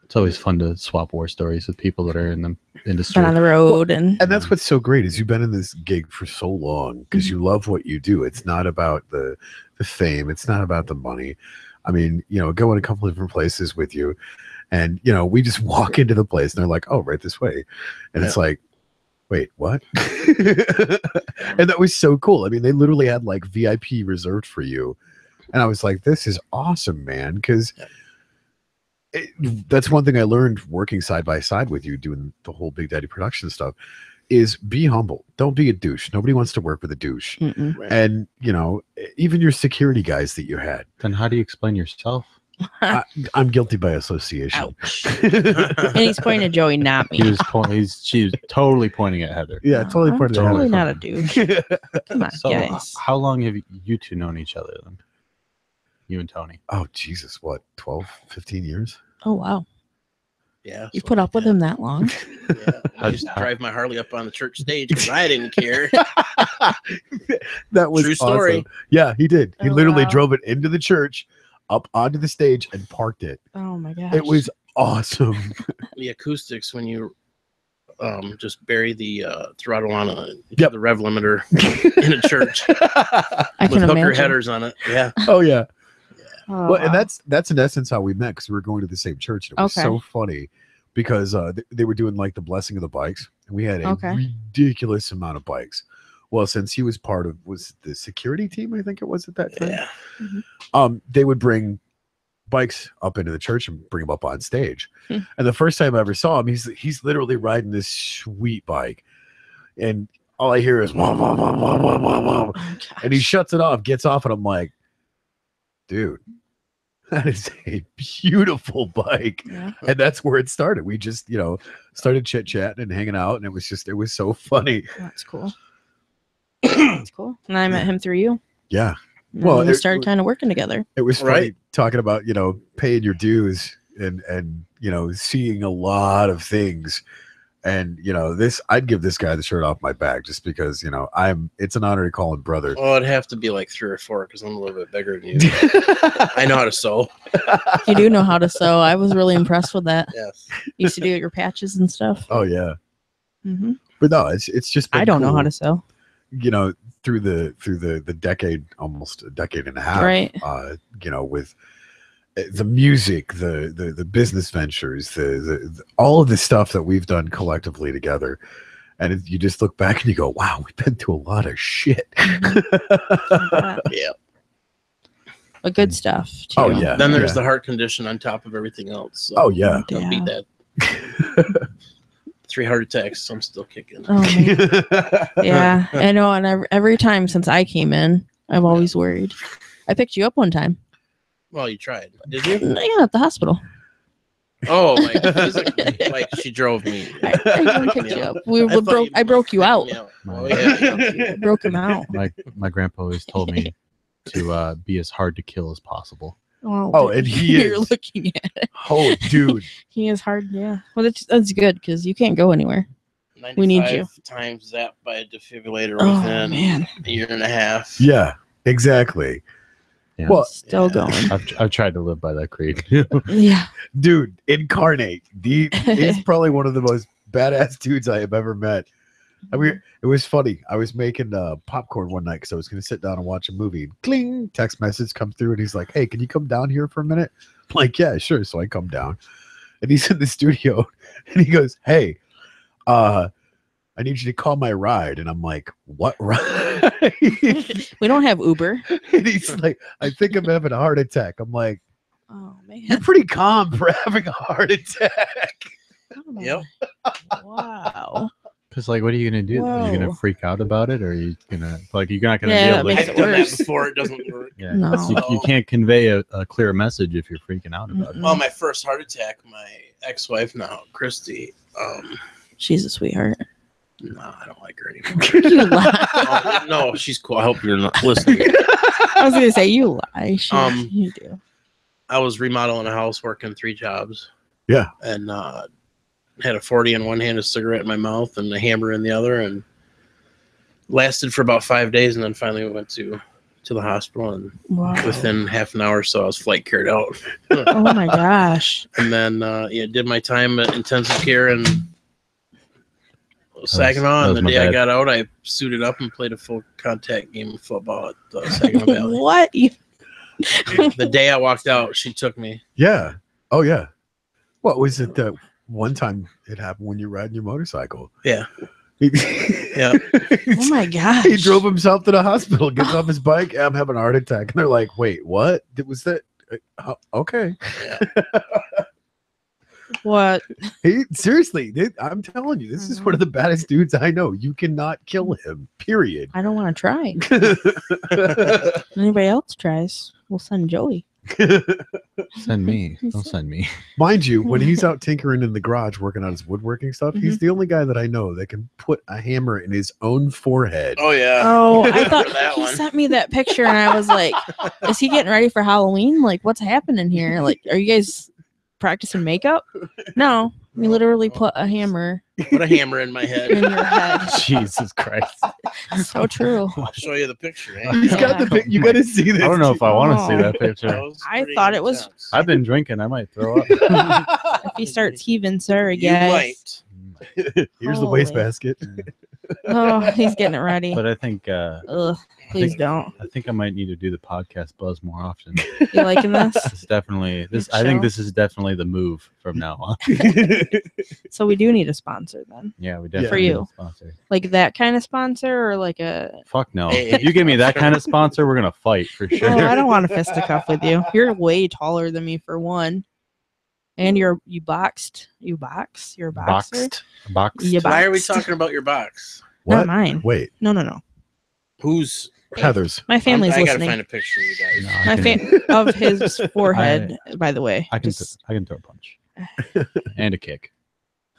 It's always fun to swap war stories with people that are in the industry. Been on the road and that's what's so great is you've been in this gig for so long because you love what you do. It's not about the fame. It's not about the money. I mean, go in a couple of different places with you, and we just walk into the place and they're like, "Oh, right this way," and it's like, "Wait, what?" And that was so cool. I mean, they literally had like VIP reserved for you, and I was like, "This is awesome, man!" Because that's one thing I learned working side by side with you, doing the whole Big Daddy production stuff, is be humble. Don't be a douche. Nobody wants to work with a douche. Mm-mm. Right. And, you know, even your security guys that you had. Then how do you explain yourself? I'm guilty by association. Ouch. And he's pointing at Joey, not me. She was totally pointing at Heather. Yeah, totally I'm part of the totally Heather. not a douche. Come on, So guys. how long have you two known each other then? You and Tony. Oh, Jesus. What, 12, 15 years? Oh wow, Yeah. you put up with him that long? Yeah. I used to drive my Harley up on the church stage because I didn't care. That was True story. awesome. Yeah, he did. He Oh, literally wow. drove it into the church, up onto the stage, and parked it. Oh my gosh. It was awesome. The acoustics when you just bury the throttle on Yep. the rev limiter in a church I with can hooker imagine. headers on it. Yeah. Oh, yeah. Oh, Well, and wow. that's in essence how we met, because we were going to the same church. And it was Okay. so funny because they were doing like the blessing of the bikes, and we had a Okay. ridiculous amount of bikes. Well, since he was part of was the security team, I think it was at that time. Yeah. They would bring bikes up into the church and bring them up on stage. Hmm. And the first time I ever saw him, he's literally riding this sweet bike, and all I hear is wah, wah, wah, wah, wah, wah, wah. Oh, And he gosh. shuts it off, gets off, and I'm like, dude, that is a beautiful bike. Yeah. And that's where it started. We just, started chit chatting and hanging out, and it was so funny. That's cool. That's cool. And I met him through you. Yeah. And Well, then we it- started kind of working together. It was funny Right. talking about, paying your dues and seeing a lot of things. And, I'd give this guy the shirt off my back just because, it's an honor to call him brother. Well, it'd have to be like 3 or 4 because I'm a little bit bigger than you. I know how to sew. You do know how to sew. I was really impressed with that. Yes. You used to do your patches and stuff. Oh, yeah. Hmm. But no, it's just been I don't know cool, how to sew. through the decade, almost a decade and a half, Right. with the music, the business ventures, the all of the stuff that we've done collectively together, and you just look back and you go, wow, we've been through a lot of shit. Yeah. But good stuff. Too. Oh, yeah. Then there's the heart condition on top of everything else. So Oh, yeah. don't beat that. 3 heart attacks. I'm still kicking. Oh, man. Yeah, I know. And every time since I came in, I've always worried. I picked you up one time. Well, you tried. Did you? Yeah, at the hospital. Oh, like she drove me. I picked you up. I broke you out. Oh, yeah. I broke him out. My grandpa always told me to be as hard to kill as possible. Oh, and he you're is. looking at it. Oh, dude. He is hard. Yeah. Well, that's good because you can't go anywhere. We need you. 95 times zapped by a defibrillator Oh within man, a year and a half. Yeah, exactly. Yeah. Well, still going. I've tried to live by that creed. Yeah. dude, Incarnate. He's probably one of the most badass dudes I have ever met. I mean, it was funny. I was making popcorn one night because I was going to sit down and watch a movie. Cling, text message comes through, and he's like, "Hey, can you come down here for a minute?" I'm like, "Yeah, sure." So I come down, and he's in the studio, and he goes, "Hey, I need you to call my ride." And I'm like, "What ride?" We don't have Uber. And he's like, "I think I'm having a heart attack." I'm like, Oh man. "You're pretty calm for having a heart attack." Yep. Wow. Because what are you gonna do? Are you Whoa. gonna freak out about it, or are you gonna you're not gonna Yeah, be able that makes to? it I've done that worse. before. It doesn't work. Yeah, No. you can't convey a clear message if you're freaking out about it. Well, my first heart attack, my ex-wife now, Christy. She's a sweetheart. No, I don't like her anymore. You lie. Oh, no, she's cool. I hope you're not listening. I was gonna say you lie. You do. I was remodeling a house, working 3 jobs. Yeah. And had a 40 in one hand, a cigarette in my mouth, and a hammer in the other, and lasted for about 5 days, and then finally we went to the hospital, and Wow. within half an hour or so, I was flight carried out. Oh my gosh. And then did my time at intensive care in Saginaw. that And was the my day I bad. got out, I suited up and played a full contact game of football at Saginaw Valley. What? The day I walked out, she took me. Yeah. Oh, yeah. What was it that one time it happened when you're riding your motorcycle? Yeah. Yeah. Oh my gosh. He drove himself to the hospital, gets off his bike. I'm having a heart attack. And they're like, wait, what? Was that? Okay. What? Seriously, I'm telling you, this is one of the baddest dudes I know. You cannot kill him. Period. I don't want to try. Anybody else tries, we'll send Joey. Send me. Don't send me. Mind you, when he's out tinkering in the garage working on his woodworking stuff, he's the only guy that I know that can put a hammer in his own forehead. Oh yeah. Oh, I thought That he one. sent me that picture, and I was like, "Is he getting ready for Halloween? Like, what's happening here? Like, are you guys practicing makeup?" No, we literally put a hammer Put a hammer in my head. in your head. Jesus Christ. So true. I'll show you the picture. Eh? He's got the pic. You got to see this. I don't know if I want to see Oh. that picture. That was I pretty thought it was- intense. I've been drinking. I might throw up. If he starts heaving, sorry, You guys. might. Here's the wastebasket. Oh, he's getting it ready. But I think Ugh, please don't. I think I might need to do the podcast buzz more often. You liking this? This is definitely this. Good I think show. this is definitely the move from now on. So we do need a sponsor then, Yeah, we definitely For need you. a sponsor. like that kind of sponsor, or like a. Fuck no. Hey. If you give me that kind of sponsor, we're gonna fight for sure. Oh, I don't want to fisticuff with you. You're way taller than me for one, and you box. You're a boxer. Boxed. You Why are we boxed. talking about your box? Not mine. Wait, No. Who's? Heather's. My family's I gotta listening. find a picture, you guys. No, I My can- of his forehead, by the way. I can Just, throw a punch and a kick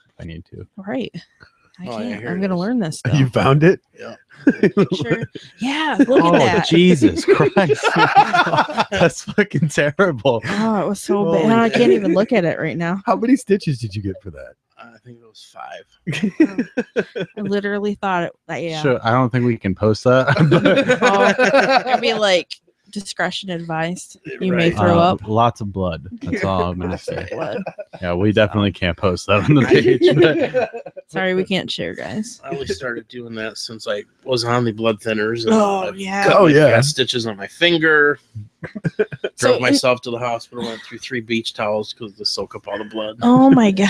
if I need to. right. I Oh, yeah, can't. here I'm it gonna is. learn this. Though. You found it? Yeah. Sure. Yeah. Look Oh at that. Jesus Christ! That's fucking terrible. Oh, it was so Holy bad. I can't shit. even look at it right now. How many stitches did you get for that? I think it was 5. I literally thought it. Yeah. Sure, I don't think we can post that. Oh, I'd be like discretion advised. You may Right. throw up. Lots of blood. That's all I'm gonna say. Blood. Yeah, we definitely can't post that on the page. But Sorry, we can't share, guys. I only started doing that since I was on the blood thinners. And Oh, I've yeah. cut Oh, my yeah. fat stitches on my finger. So Drove in- myself to the hospital. Went through 3 beach towels because to soak up all the blood. Oh my god.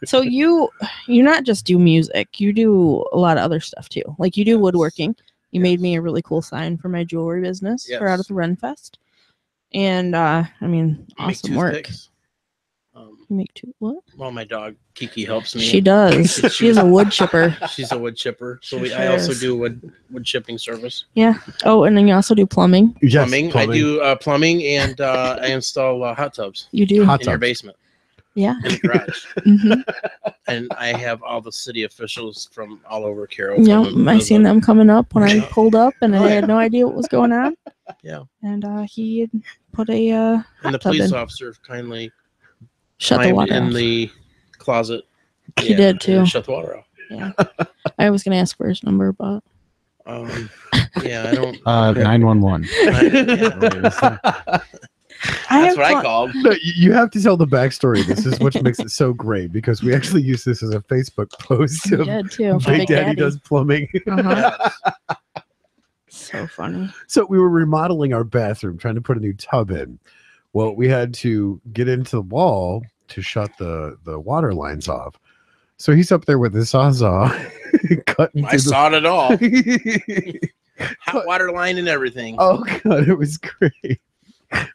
So you not just do music, you do a lot of other stuff too. Like you do woodworking. You made me a really cool sign for my jewelry business for out Yes. at the Renfest. And I mean, I make awesome work. toothpicks. You make what? Well, my dog Kiki helps me. She does. She is a wood chipper. She's a wood chipper. So She I also is. do wood chipping service. Oh, and then you also do plumbing. Yes, Plumbing. I do plumbing and I install hot tubs You do. Hot in your tubs. basement Yeah. in the garage. hmm And I have all the city officials from all over Carroll. Yeah, coming I to seen the- them coming up when I Yeah. pulled up, and Oh, I yeah. had no idea what was going on. Yeah. And he had put a And the hot tub police in. officer kindly Shut the climbed water in off. the closet. He did, too. and shut the water off. Yeah. I was gonna ask for his number, but Yeah, I don't. 911. That's what I called. No, you have to tell the backstory of this. This is what makes it so great because we actually use this as a Facebook post. he Of did too. Big Daddy does plumbing. Uh-huh. So funny. So we were remodeling our bathroom, trying to put a new tub in. Well, we had to get into the wall to shut the water lines off. So he's up there with the sawzall, cutting. I through saw it all. the... Hot water line and everything. Oh god, it was great.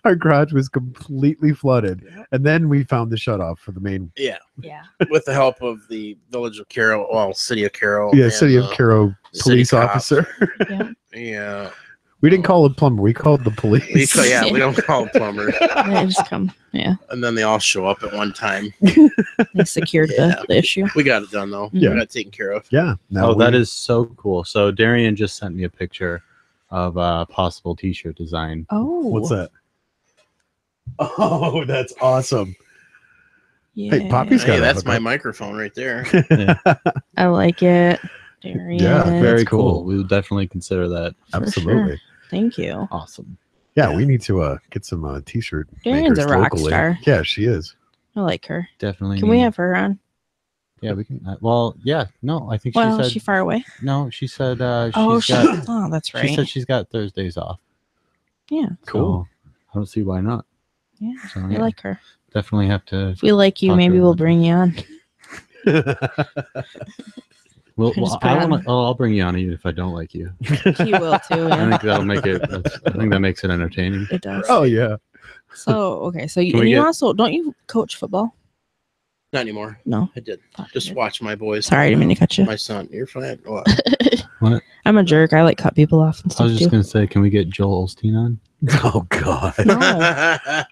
Our garage was completely flooded, and then we found the shutoff for the main. Yeah, Yeah. with the help of the village of Carroll, well, city of Carroll. Yeah, and, City of Carroll city police cop. officer. Yeah. Yeah, We didn't call it plumber. We called the police. we don't call them plumbers. They just come. Yeah. And then they all show up at one time. They secured Yeah. the issue. We got it done though. Yeah. We got it taken care of. Yeah. Oh, that is so cool. So Darian just sent me a picture of a possible T-shirt design. Oh. What's that? Oh, that's awesome. Yeah. Hey, Poppy's Hey, got that's a my hookup. microphone right there. I like it. Darian. Yeah, Very that's cool. cool. We would definitely consider that. For Absolutely. sure. Thank you. Awesome. Yeah, we need to get some T-shirt Darian's makers a rock locally. star. Yeah, she is. I like her. Definitely. Can we have her on? Yeah, we can. Well, yeah. No, I think Well, she is said. she far away? No, she said. Oh, She's got. oh, that's right. She said she's got Thursdays off. Yeah. Cool. So I don't see why not. Yeah. So, I yeah, like her. definitely have to. If we like you, Talk to maybe her we'll about bring you on. Well, Just put I on- wanna, I'll bring you on even if I don't like you. He will too. I Yeah. think that'll make it. I think that makes it entertaining. It does. Oh yeah. So okay, so you, Can and we you get- also don't you coach football? Not anymore. No. I did. Thought you Just did. watch my boys. Sorry, I didn't mean to cut you. My son. You're fine. What? What? I'm a jerk. I like cut people off and I stuff was just too. gonna say, can we get Joel Osteen on? Oh God. No.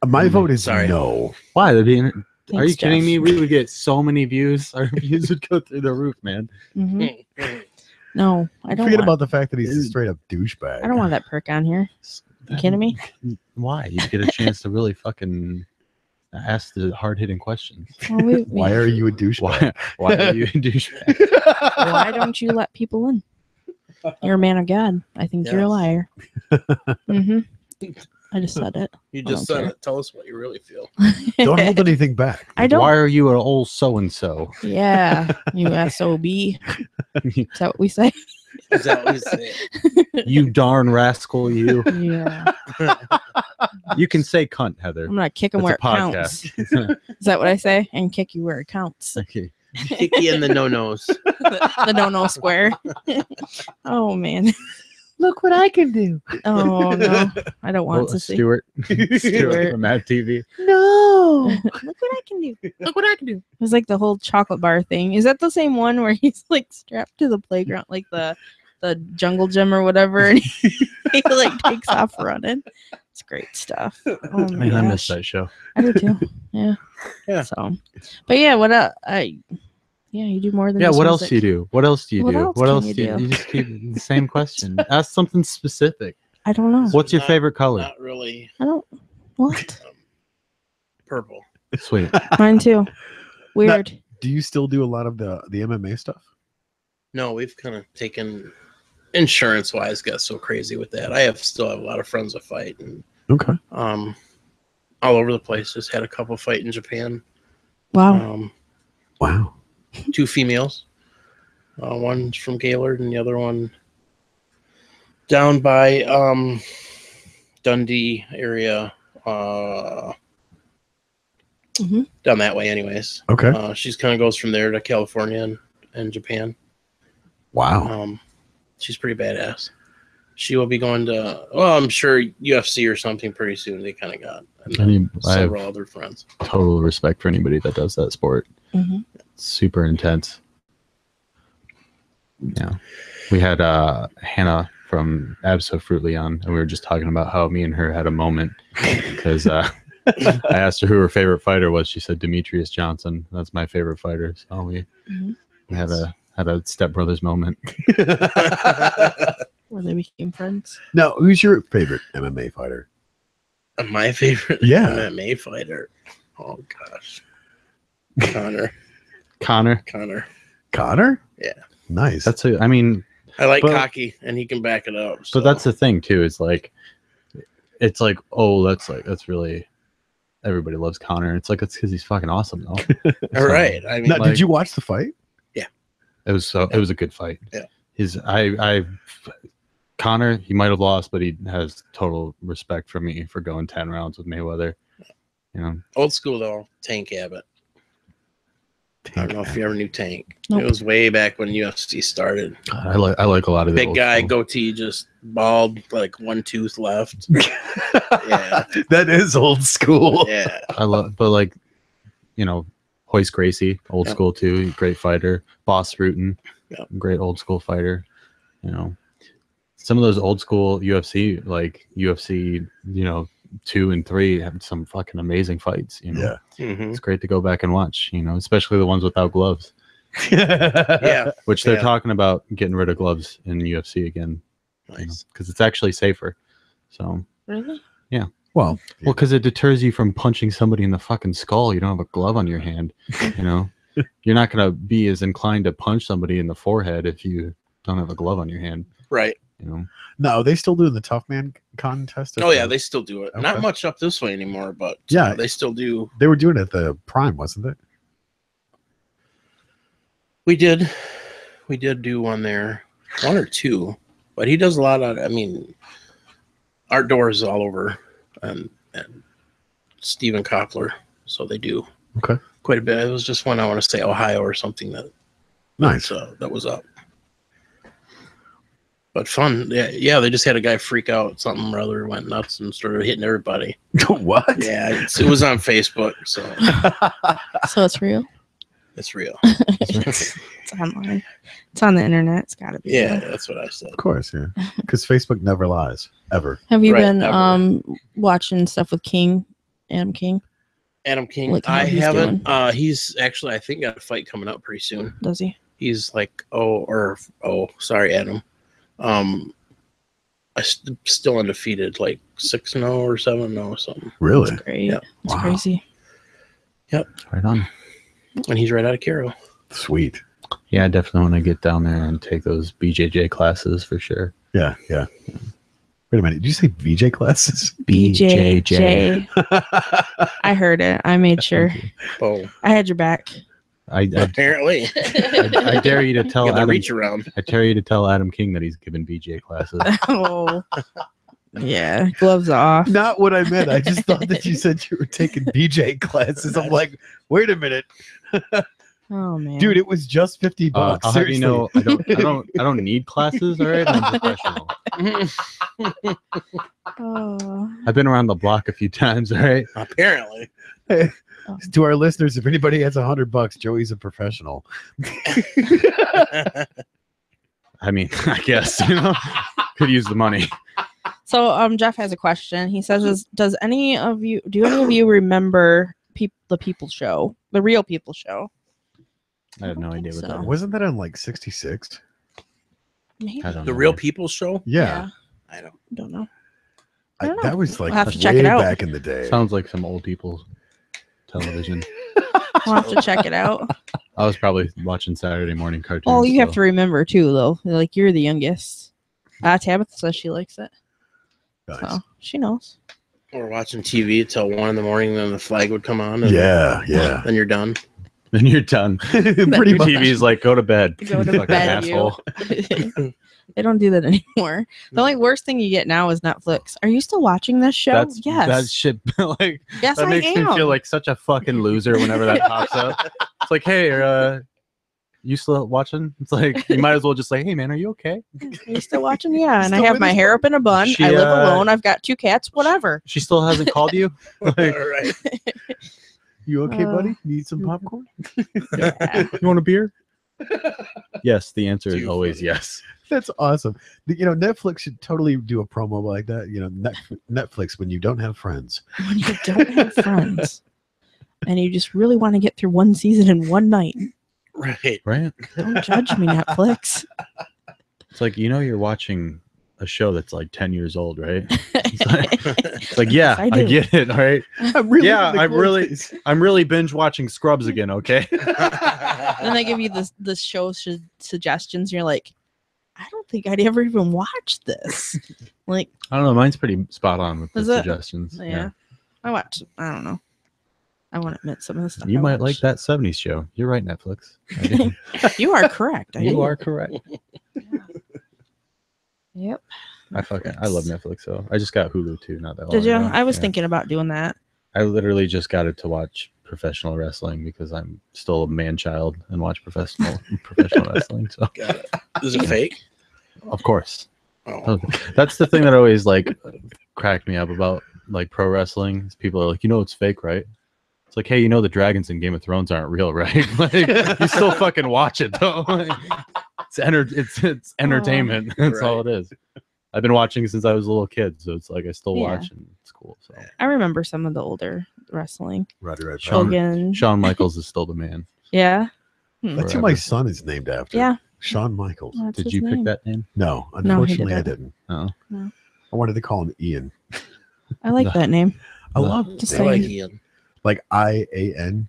My vote is Sorry. no. Why? That'd be. Are Thanks, you kidding Jeff. me? We would get so many views. Our views would go through the roof, man. Mhm. No, I don't. Forget Want, about the fact that he's a straight up douchebag. I don't want that prick on here. You kidding me? Why? You get a chance to really fucking ask the hard hitting questions. Well, Why are you a douchebag? Why are you a douchebag? Why don't you let people in? You're a man of God. I think you're a Yes. liar. I just said it. You I just don't said care. it. Tell us what you really feel. Don't hold anything back. I don't. Why are you an old so and so? Yeah, you SOB. Is that what we say? Is that what you say? You darn rascal, you. Yeah. You can say cunt, Heather. I'm gonna kick him It's where a it counts. podcast. Is that what I say? And kick you where it counts. Okay. Kick you in the no-nos. The no square. Oh man. Look what I can do. Oh no. I don't want Well, to see. Stuart. Stuart Stuart. from Mad TV. No. Look what I can do. Look what I can do. It was like the whole chocolate bar thing. Is that the same one where he's like strapped to the playground, like the jungle gym or whatever, and he like takes off running? It's great stuff. Oh my Man, I miss gosh. that show. I do too. Yeah. Yeah. So, but yeah, what yeah, you do more than Yeah, just what else music. do you do? What else do you What do? else What can else you do you do? You just keep the same question. Ask something specific. I don't know. What's your Not- favorite color? Not really. I don't. What? Purple. Sweet. Mine too. Weird. Do you still do a lot of the MMA stuff? No, we've kind of taken insurance-wise, got so crazy with that. I still have a lot of friends that fight, and Okay. all over the place. Just had a couple fight in Japan. Wow. Wow. 2 females. One's from Gaylord, and the other one down by Dundee area. Down that way, anyways. Okay. She's kind of goes from there to California and Japan. Wow. She's pretty badass. She will be going to, well, I'm sure UFC or something pretty soon. They kind of got. And then I have several other friends. total respect for anybody that does that sport. Mhm. It's super intense. Yeah. We had Hannah from Absolutely on, and we were just talking about how me and her had a moment because I asked her who her favorite fighter was. She said Demetrius Johnson. That's my favorite fighter. So we had a stepbrothers moment. Where they became friends. Now, who's your favorite MMA fighter? My favorite Yeah. MMA fighter. Oh, gosh. Connor. Connor. Connor? Yeah. Nice. That's I mean, I like But- cocky, and he can back it up. So. but that's the thing too. It's like, oh, that's really. Everybody loves Connor. It's like it's because he's fucking awesome though. all right. I mean, now, like- did you watch the fight? It was a good fight. Yeah. Connor, he might have lost, but he has total respect for me for going 10 rounds with Mayweather. You know, old school though. Tank Abbott. I don't know if you ever knew Tank. Nope. It was way back when UFC started. I like a lot of the Big old guy, school. goatee, just bald, like one tooth left. Yeah, That is old school. yeah. I love, but like, you know, Hoist Gracie, old Yeah. school too, great fighter. Boss Rutan, Yeah. great old school fighter. You know, some of those old school UFC, like UFC, 2 and 3, have some fucking amazing fights. You know, Yeah. Mhm. it's great to go back and watch. You know, especially the ones without gloves, Yeah, which they're Yeah. talking about getting rid of gloves in UFC again nice. because it's actually safer. So, Really? Well, well, because it deters you from punching somebody in the fucking skull. You don't have a glove on your hand. You know, you're not gonna be as inclined to punch somebody in the forehead if you don't have a glove on your hand. Right. You know, no, they still doing the tough man contest. at Oh yeah, the- they still do it. Okay. Not much up this way anymore, but Yeah. they still do. they were doing it at the Prime, wasn't it? We did do one there, 1 or 2, but he does a lot of. I mean, Art Doors all over, and Stephen Koppler, so they do Okay. quite a bit. It was just one I want to say Ohio or something that Nice. that was up. But fun. Yeah, they just had a guy freak out. Something or other went nuts and started hitting everybody. What? Yeah, it was on Facebook, so So it's real. it's real. It's online. It's on the internet. It's got to be. Yeah, real. that's what I said. Of course, yeah. Because Facebook never lies, ever. Have you Right, been ever. watching stuff with Adam King? Adam King. Like how I he's haven't. doing. He's actually, I think, got a fight coming up pretty soon. Does he? He's like, sorry, Adam. Still undefeated, like 6-0 or 7-0 or something. Really? That's great. Yeah. It's Wow. crazy. Right on. And he's right out of Cairo. Sweet. Yeah, I definitely want to get down there and take those BJJ classes for sure. Yeah. Wait a minute. Did you say VJ classes? BJJ. I heard it. I made sure. Oh, I had your back. I apparently. I dare you to tell Get the Adam. reach around. I dare you to tell Adam King that he's giving BJ classes. Oh. Yeah. Gloves off. Not what I meant. I just thought that you said you were taking BJ classes. I'm like, wait a minute, Oh man. dude. It was just $50. I'll have Seriously. you know, I don't need classes. All right, I'm professional. Oh. I've been around the block a few times. All right. Apparently. To our listeners, if anybody has $100, Joey's a professional. I mean, I guess could use the money. So Jeff has a question. He says, do any of you remember the People Show? The Real People Show? I have no idea what So. that is. Wasn't that on like 66? Maybe. I don't The know. Real People Show? Yeah. I don't. Don't know. I don't know. That was like We'll have to way check it out. back in the day. Sounds like some old people's television. We'll have to check it out. I was probably watching Saturday morning cartoons. Oh, you have so- to remember too, though. Like you're the youngest. Tabitha says she likes it, Nice. so she knows. Or watching TV till 1 a.m, then the flag would come on. And Yeah. Then you're done. Then you're done. Pretty much. TV's like, go to bed. Go to Fucking bed, you. asshole. They don't do that anymore. The only worst thing you get now is Netflix. Are you still watching this show? Yes. That Yes. shit, like, Yes, that I makes me am. feel like such a fucking loser whenever that pops up. It's like, hey, you still watching? It's like, you might as well just say, hey, man, are you okay? Are you still watching? Yeah, and I Still have with my us? hair up in a bun. She, I live alone. I've got 2 cats. Whatever. She still hasn't called you? All Like, right. You okay, buddy? Need some popcorn? Yeah. you want a beer? Yes, the answer is Too always funny. yes. That's awesome. Netflix should totally do a promo like that. Netflix when you don't have friends. When you don't have friends, and you just really want to get through one season in one night, Right. Right? don't judge me, Netflix. It's like, you're watching a show that's like 10 years old, right? It's like, yeah, Yes, I I do. get it, all right? I'm really Yeah, in the I'm really- clothes. I'm really binge watching Scrubs again, okay? Then they give you the show suggestions. And you're like, I don't think I'd ever even watch this. Like, I don't know, mine's pretty spot on with the Is it? suggestions. yeah, I watch. I don't know. I won't admit some of the stuff. You I might like watch. that 70s show. You're right, Netflix. I do. You are correct. I You do. are correct. Yep. I love Netflix, so I just got Hulu too, not that long Did you? ago. I was Yeah. thinking about doing that. I literally just got it to watch professional wrestling because I'm still a man child and watch professional wrestling. So Got it. Is it fake? of course. Oh. That's the thing that always like cracked me up about like pro wrestling. Is people are like, it's fake, right? It's like, hey, the dragons in Game of Thrones aren't real, right? Like, you still fucking watch it though. Like, it's entertainment. That's all it is. I've been watching since I was a little kid, so it's like I still Yeah. watch and it's cool. So I remember some of the older wrestling. Right. Shawn- Hogan. Shawn Michaels is still the man. Yeah. That's who my son is named after. Yeah. Shawn Michaels. That's Did his you pick name. that name? No, No, he unfortunately, I didn't. didn't. Oh, I wanted to call him Ian. I like that name. I No. love Just I it. like saying. Ian. Like IAN,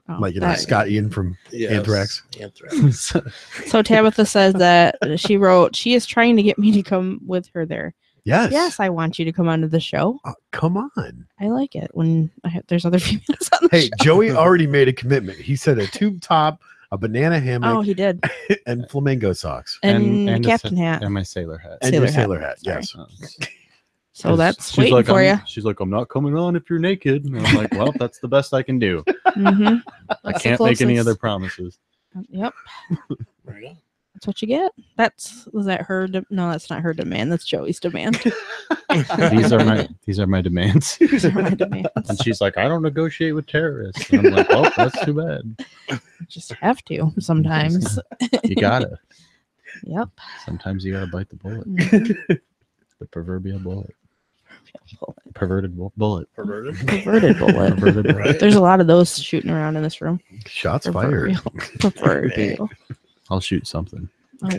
Oh, like that- Scott Ian from Yes. Anthrax. Anthrax. So Tabitha says that she wrote, she is trying to get me to come with her there. Yes. Yes, I want you to come onto the show. Come on. I like it when there's other females on the Hey, show. Joey already made a commitment. He said a tube top, a banana hammock, Oh, he did. and flamingo socks. And, a Captain sa- Hat. and my sailor hat. And Sailor your hat. sailor hat. Sorry. Yes. Uh, So that's she's waiting like, for you. She's like, I'm not coming on if you're naked. And I'm like, well, that's the best I can do. Mm-hmm. I can't make any other promises. Yep. Right on. That's what you get. Was that her? No, that's not her demand. That's Joey's demand. These are my demands. These are my demands. And she's like, I don't negotiate with terrorists. And I'm like, oh, that's too bad. Just have to sometimes. You gotta. Yep. Sometimes you gotta bite the bullet. Mhm. The proverbial bullet. Perverted bullet. Perverted. Perverted bullet. Perverted bullet. Right. There's a lot of those shooting around in this room. Shots fired. Proverbial. I'll shoot something. Oh.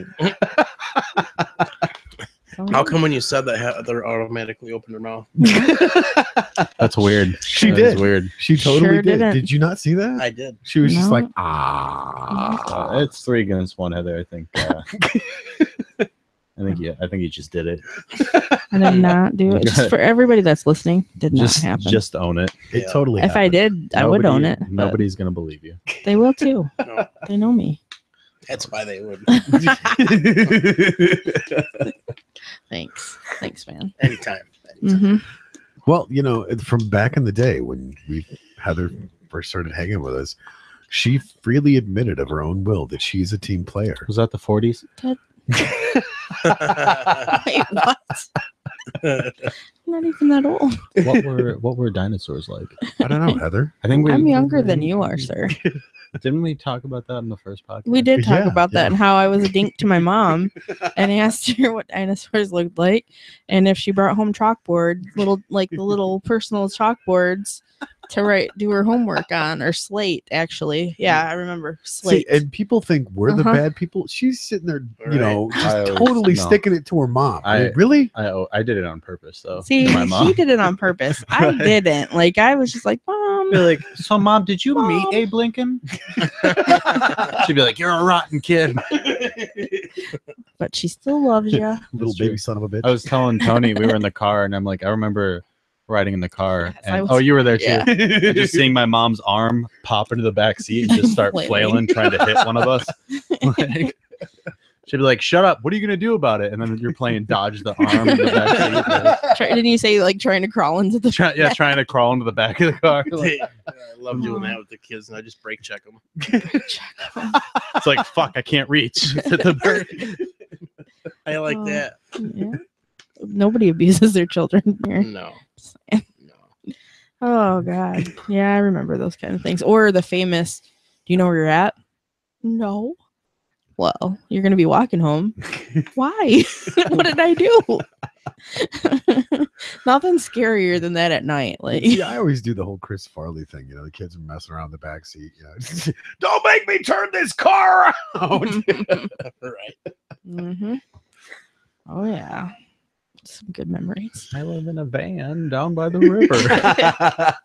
How come when you said that, Heather automatically opened her mouth? That's weird. She That did. is weird. She totally Sure did. didn't. Did you not see that? I did. She was just No. like, ah. It's 3 against 1, Heather. I think. I think you just did it. I did not do it. Just for everybody that's listening, did not happen. Just own it. It Yeah. totally If I happened. did, I would own it. but Nobody's gonna believe you. They will too. No, They know me. that's why they would. Thanks, man. Anytime. Mm-hmm. Well, you know, from back in the day when Heather first started hanging with us, she freely admitted of her own will that she's a team player. Was that the 40s? Wait, what? Not even that old. What were dinosaurs like? I don't know, Heather. I think I'm younger than you are, sir. Didn't we talk about that in the first podcast? We did talk Yeah, about that and how I was a dink to my mom and asked her what dinosaurs looked like and if she brought home chalkboard, the little personal chalkboards to do her homework on, or slate, actually. Yeah, I remember slate. See, and people think we're the Uh-huh. bad people. She's sitting there, you Right. know, just I always- totally no. sticking it to her mom. I- Really? I did it on purpose, though. See, to my mom. she did it on purpose. I didn't. Like, I was just like, Mom. Be like, so Mom, did you meet Mom. Abe Lincoln? She'd be like, you're a rotten kid. But she still loves you. Little true. baby son of a bitch. I was telling Tony, we were in the car, and I'm like, I remember riding in the car. Yes, I And, was- you were there too. Yeah. And just seeing my mom's arm pop into the back seat and just start Flailing. flailing, trying to hit one of us. Like, she'd be like, shut up. What are you going to do about it? And then you're playing dodge the arm in the back seat. Didn't you say, like, trying to crawl into the Trying to crawl into the back of the car. Like, I love doing that with the kids, and I just brake check them. it's like, fuck, I can't reach. I like Oh. that. Yeah. Nobody abuses their children here. No. No. No. Oh God. Yeah, I remember those kind of things. Or the famous, do you know where you're at? No. Well, you're gonna be walking home. Why? What did I do? Nothing scarier than that at night. Like See, I always do the whole Chris Farley thing. You know, the kids are messing around in the back seat. You know, don't make me turn this car around. Right. hmm Oh yeah. Some good memories. I live in a van down by the river.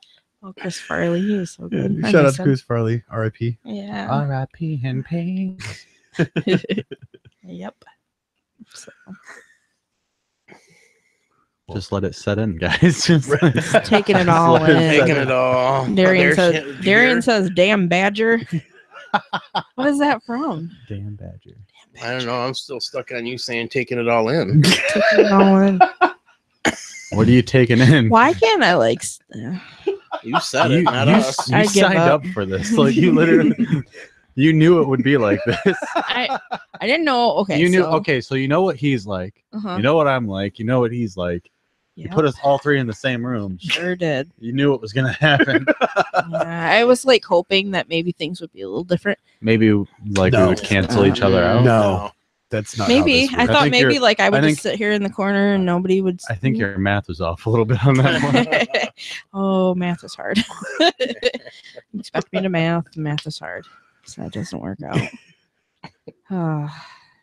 Oh, Chris Farley, he was so good. I Shout out miss to him. Chris Farley, R.I.P. Yeah. R.I.P. and pain. Yep. So, Just let it set in, guys. Just taking it all Let it in. set Taking it all. Darian There's says, deer. Darian says, damn badger. What is that from? Damn badger. I don't know. I'm still stuck on you saying taking it all in. Taking it all in. What are you taking in? Why can't I like? You said You, it, not you, us. you I give signed up. up for this. Like you literally, you knew it would be like this. I didn't know. Okay. you knew. So, Okay, so you know what he's like. Uh-huh. You know what I'm like. You know what he's like. You Yep, put us all 3 in the same room. sure did. You knew what was gonna happen. Yeah, I was like hoping that maybe things would be a little different. Maybe like we No. would cancel each other out. No. That's not. Maybe How I this thought think maybe you're- like I would I just sit here in the corner and nobody would. I think your math was off a little bit on that one. Oh, math is hard. You expect me to math. Math is hard. So that doesn't work out.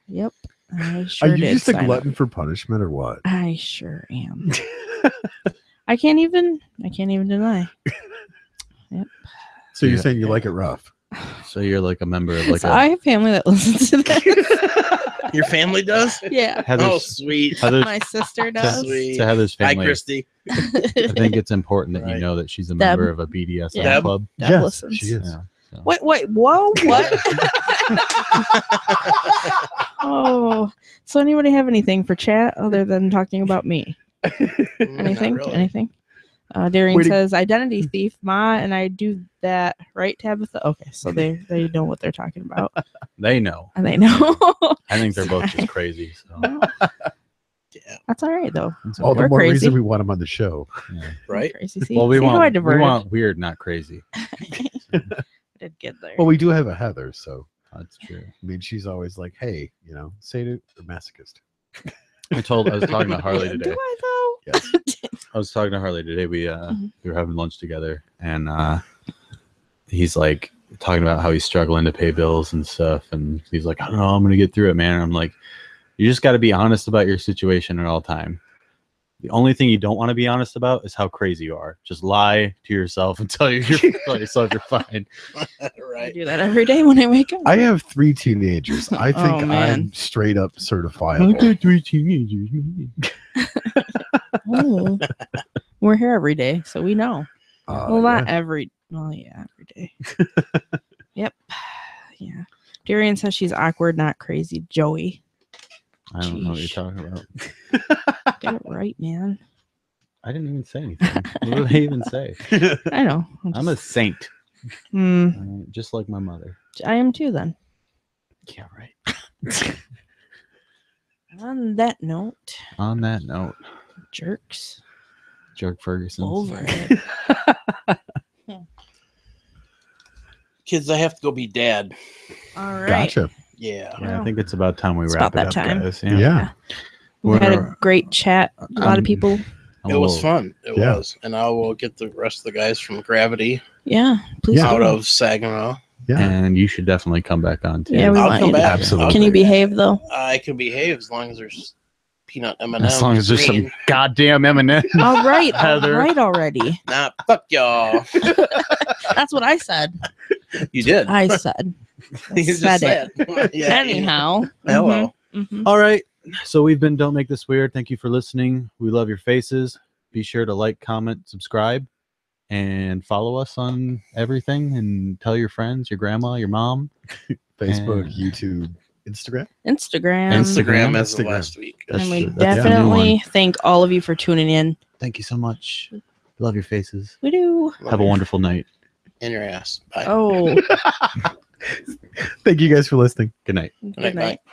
Yep. I sure Are you did just a sign up. glutton for punishment or what? I sure am. I can't even deny. So you're Yeah. saying you like it rough? So you're like a member of like So I have family that listens to this. Your family does? Yeah. Oh, Heather's, sweet. Heather's, My sister does. Sweet. to Heather's Hi, family. Christy. I think it's important that you Right. know that she's a Deb. member of a BDSM Yeah. Deb. club. Deb Yes, listens. she is. Yeah. So. Wait, whoa, what? Oh, so anybody have anything for chat other than talking about me? Not Anything? really. Anything? Darian Way to- says, identity thief, Ma, and I do that, right, Tabitha? Okay, so they know what they're talking about. They know. And they know. I think they're both just crazy. So Yeah. That's all right, though. it's All okay. the We're more crazy. reason we want him on the show. Yeah. Right? Crazy. See, Well, we see how I want diverted? weird, not crazy. Did get there. Well, we do have a Heather, so That's true. I mean, she's always like, "Hey, sadist or masochist." I was talking to Harley Do today. I though? Yes. I was talking to Harley today. We Mhm. we were having lunch together, and he's like talking about how he's struggling to pay bills and stuff, and he's like, I don't know, I'm gonna get through it, man. And I'm like, you just got to be honest about your situation at all time. The only thing you don't want to be honest about is how crazy you are. Just lie to yourself and tell yourself you're fine. I Right. do that every day when I wake up. I have 3 teenagers. I think man. I'm straight up certifiable. Okay, 3 teenagers. Oh. We're here every day, so we know. Well, not Yeah. every. Well, yeah, every day. Yep. Yeah. Darian says she's awkward, not crazy. Joey, I don't know what you're Sheesh. talking about. get it right, man. I didn't even say anything. What did I even say? I know. I'm a saint, just like my mother. I am too. Then. Yeah, right. On that note, On that note, jerks Jerk Ferguson. over it. Kids, I have to go be dad. All right. Gotcha. Yeah. Yeah, I think it's about time we It's wrap about it up, that time. guys. Yeah. We had a We're- great chat. A lot of people. I'm It a was little- fun. It Yeah. was. And I will get the rest of the guys from Gravity Yeah. Please. Yeah. out do. of Saginaw. Yeah. And you should definitely come back on too. Yeah, we I'll want come you to- back. Absolutely. Can you behave though? I can behave as long as there's peanut M&M. As long as there's some goddamn M&M. All right. All Heather. right already. Nah, fuck y'all. That's what I said. You did. I said. You just said said. it. Yeah, Anyhow. Hello. Mhm. All right. So we've been Don't Make This Weird. Thank you for listening. We love your faces. Be sure to like, comment, subscribe, and follow us on everything. And tell your friends, your grandma, your mom. Facebook, And- YouTube, Instagram. Instagram. Instagram. as of Instagram. last week. That's And we true. That's the new definitely thank all of you for tuning in. Thank you so much. Love your faces. We do. Have a wonderful night. In your ass. Bye. Oh, Thank you guys for listening. Good night. good night. Bye.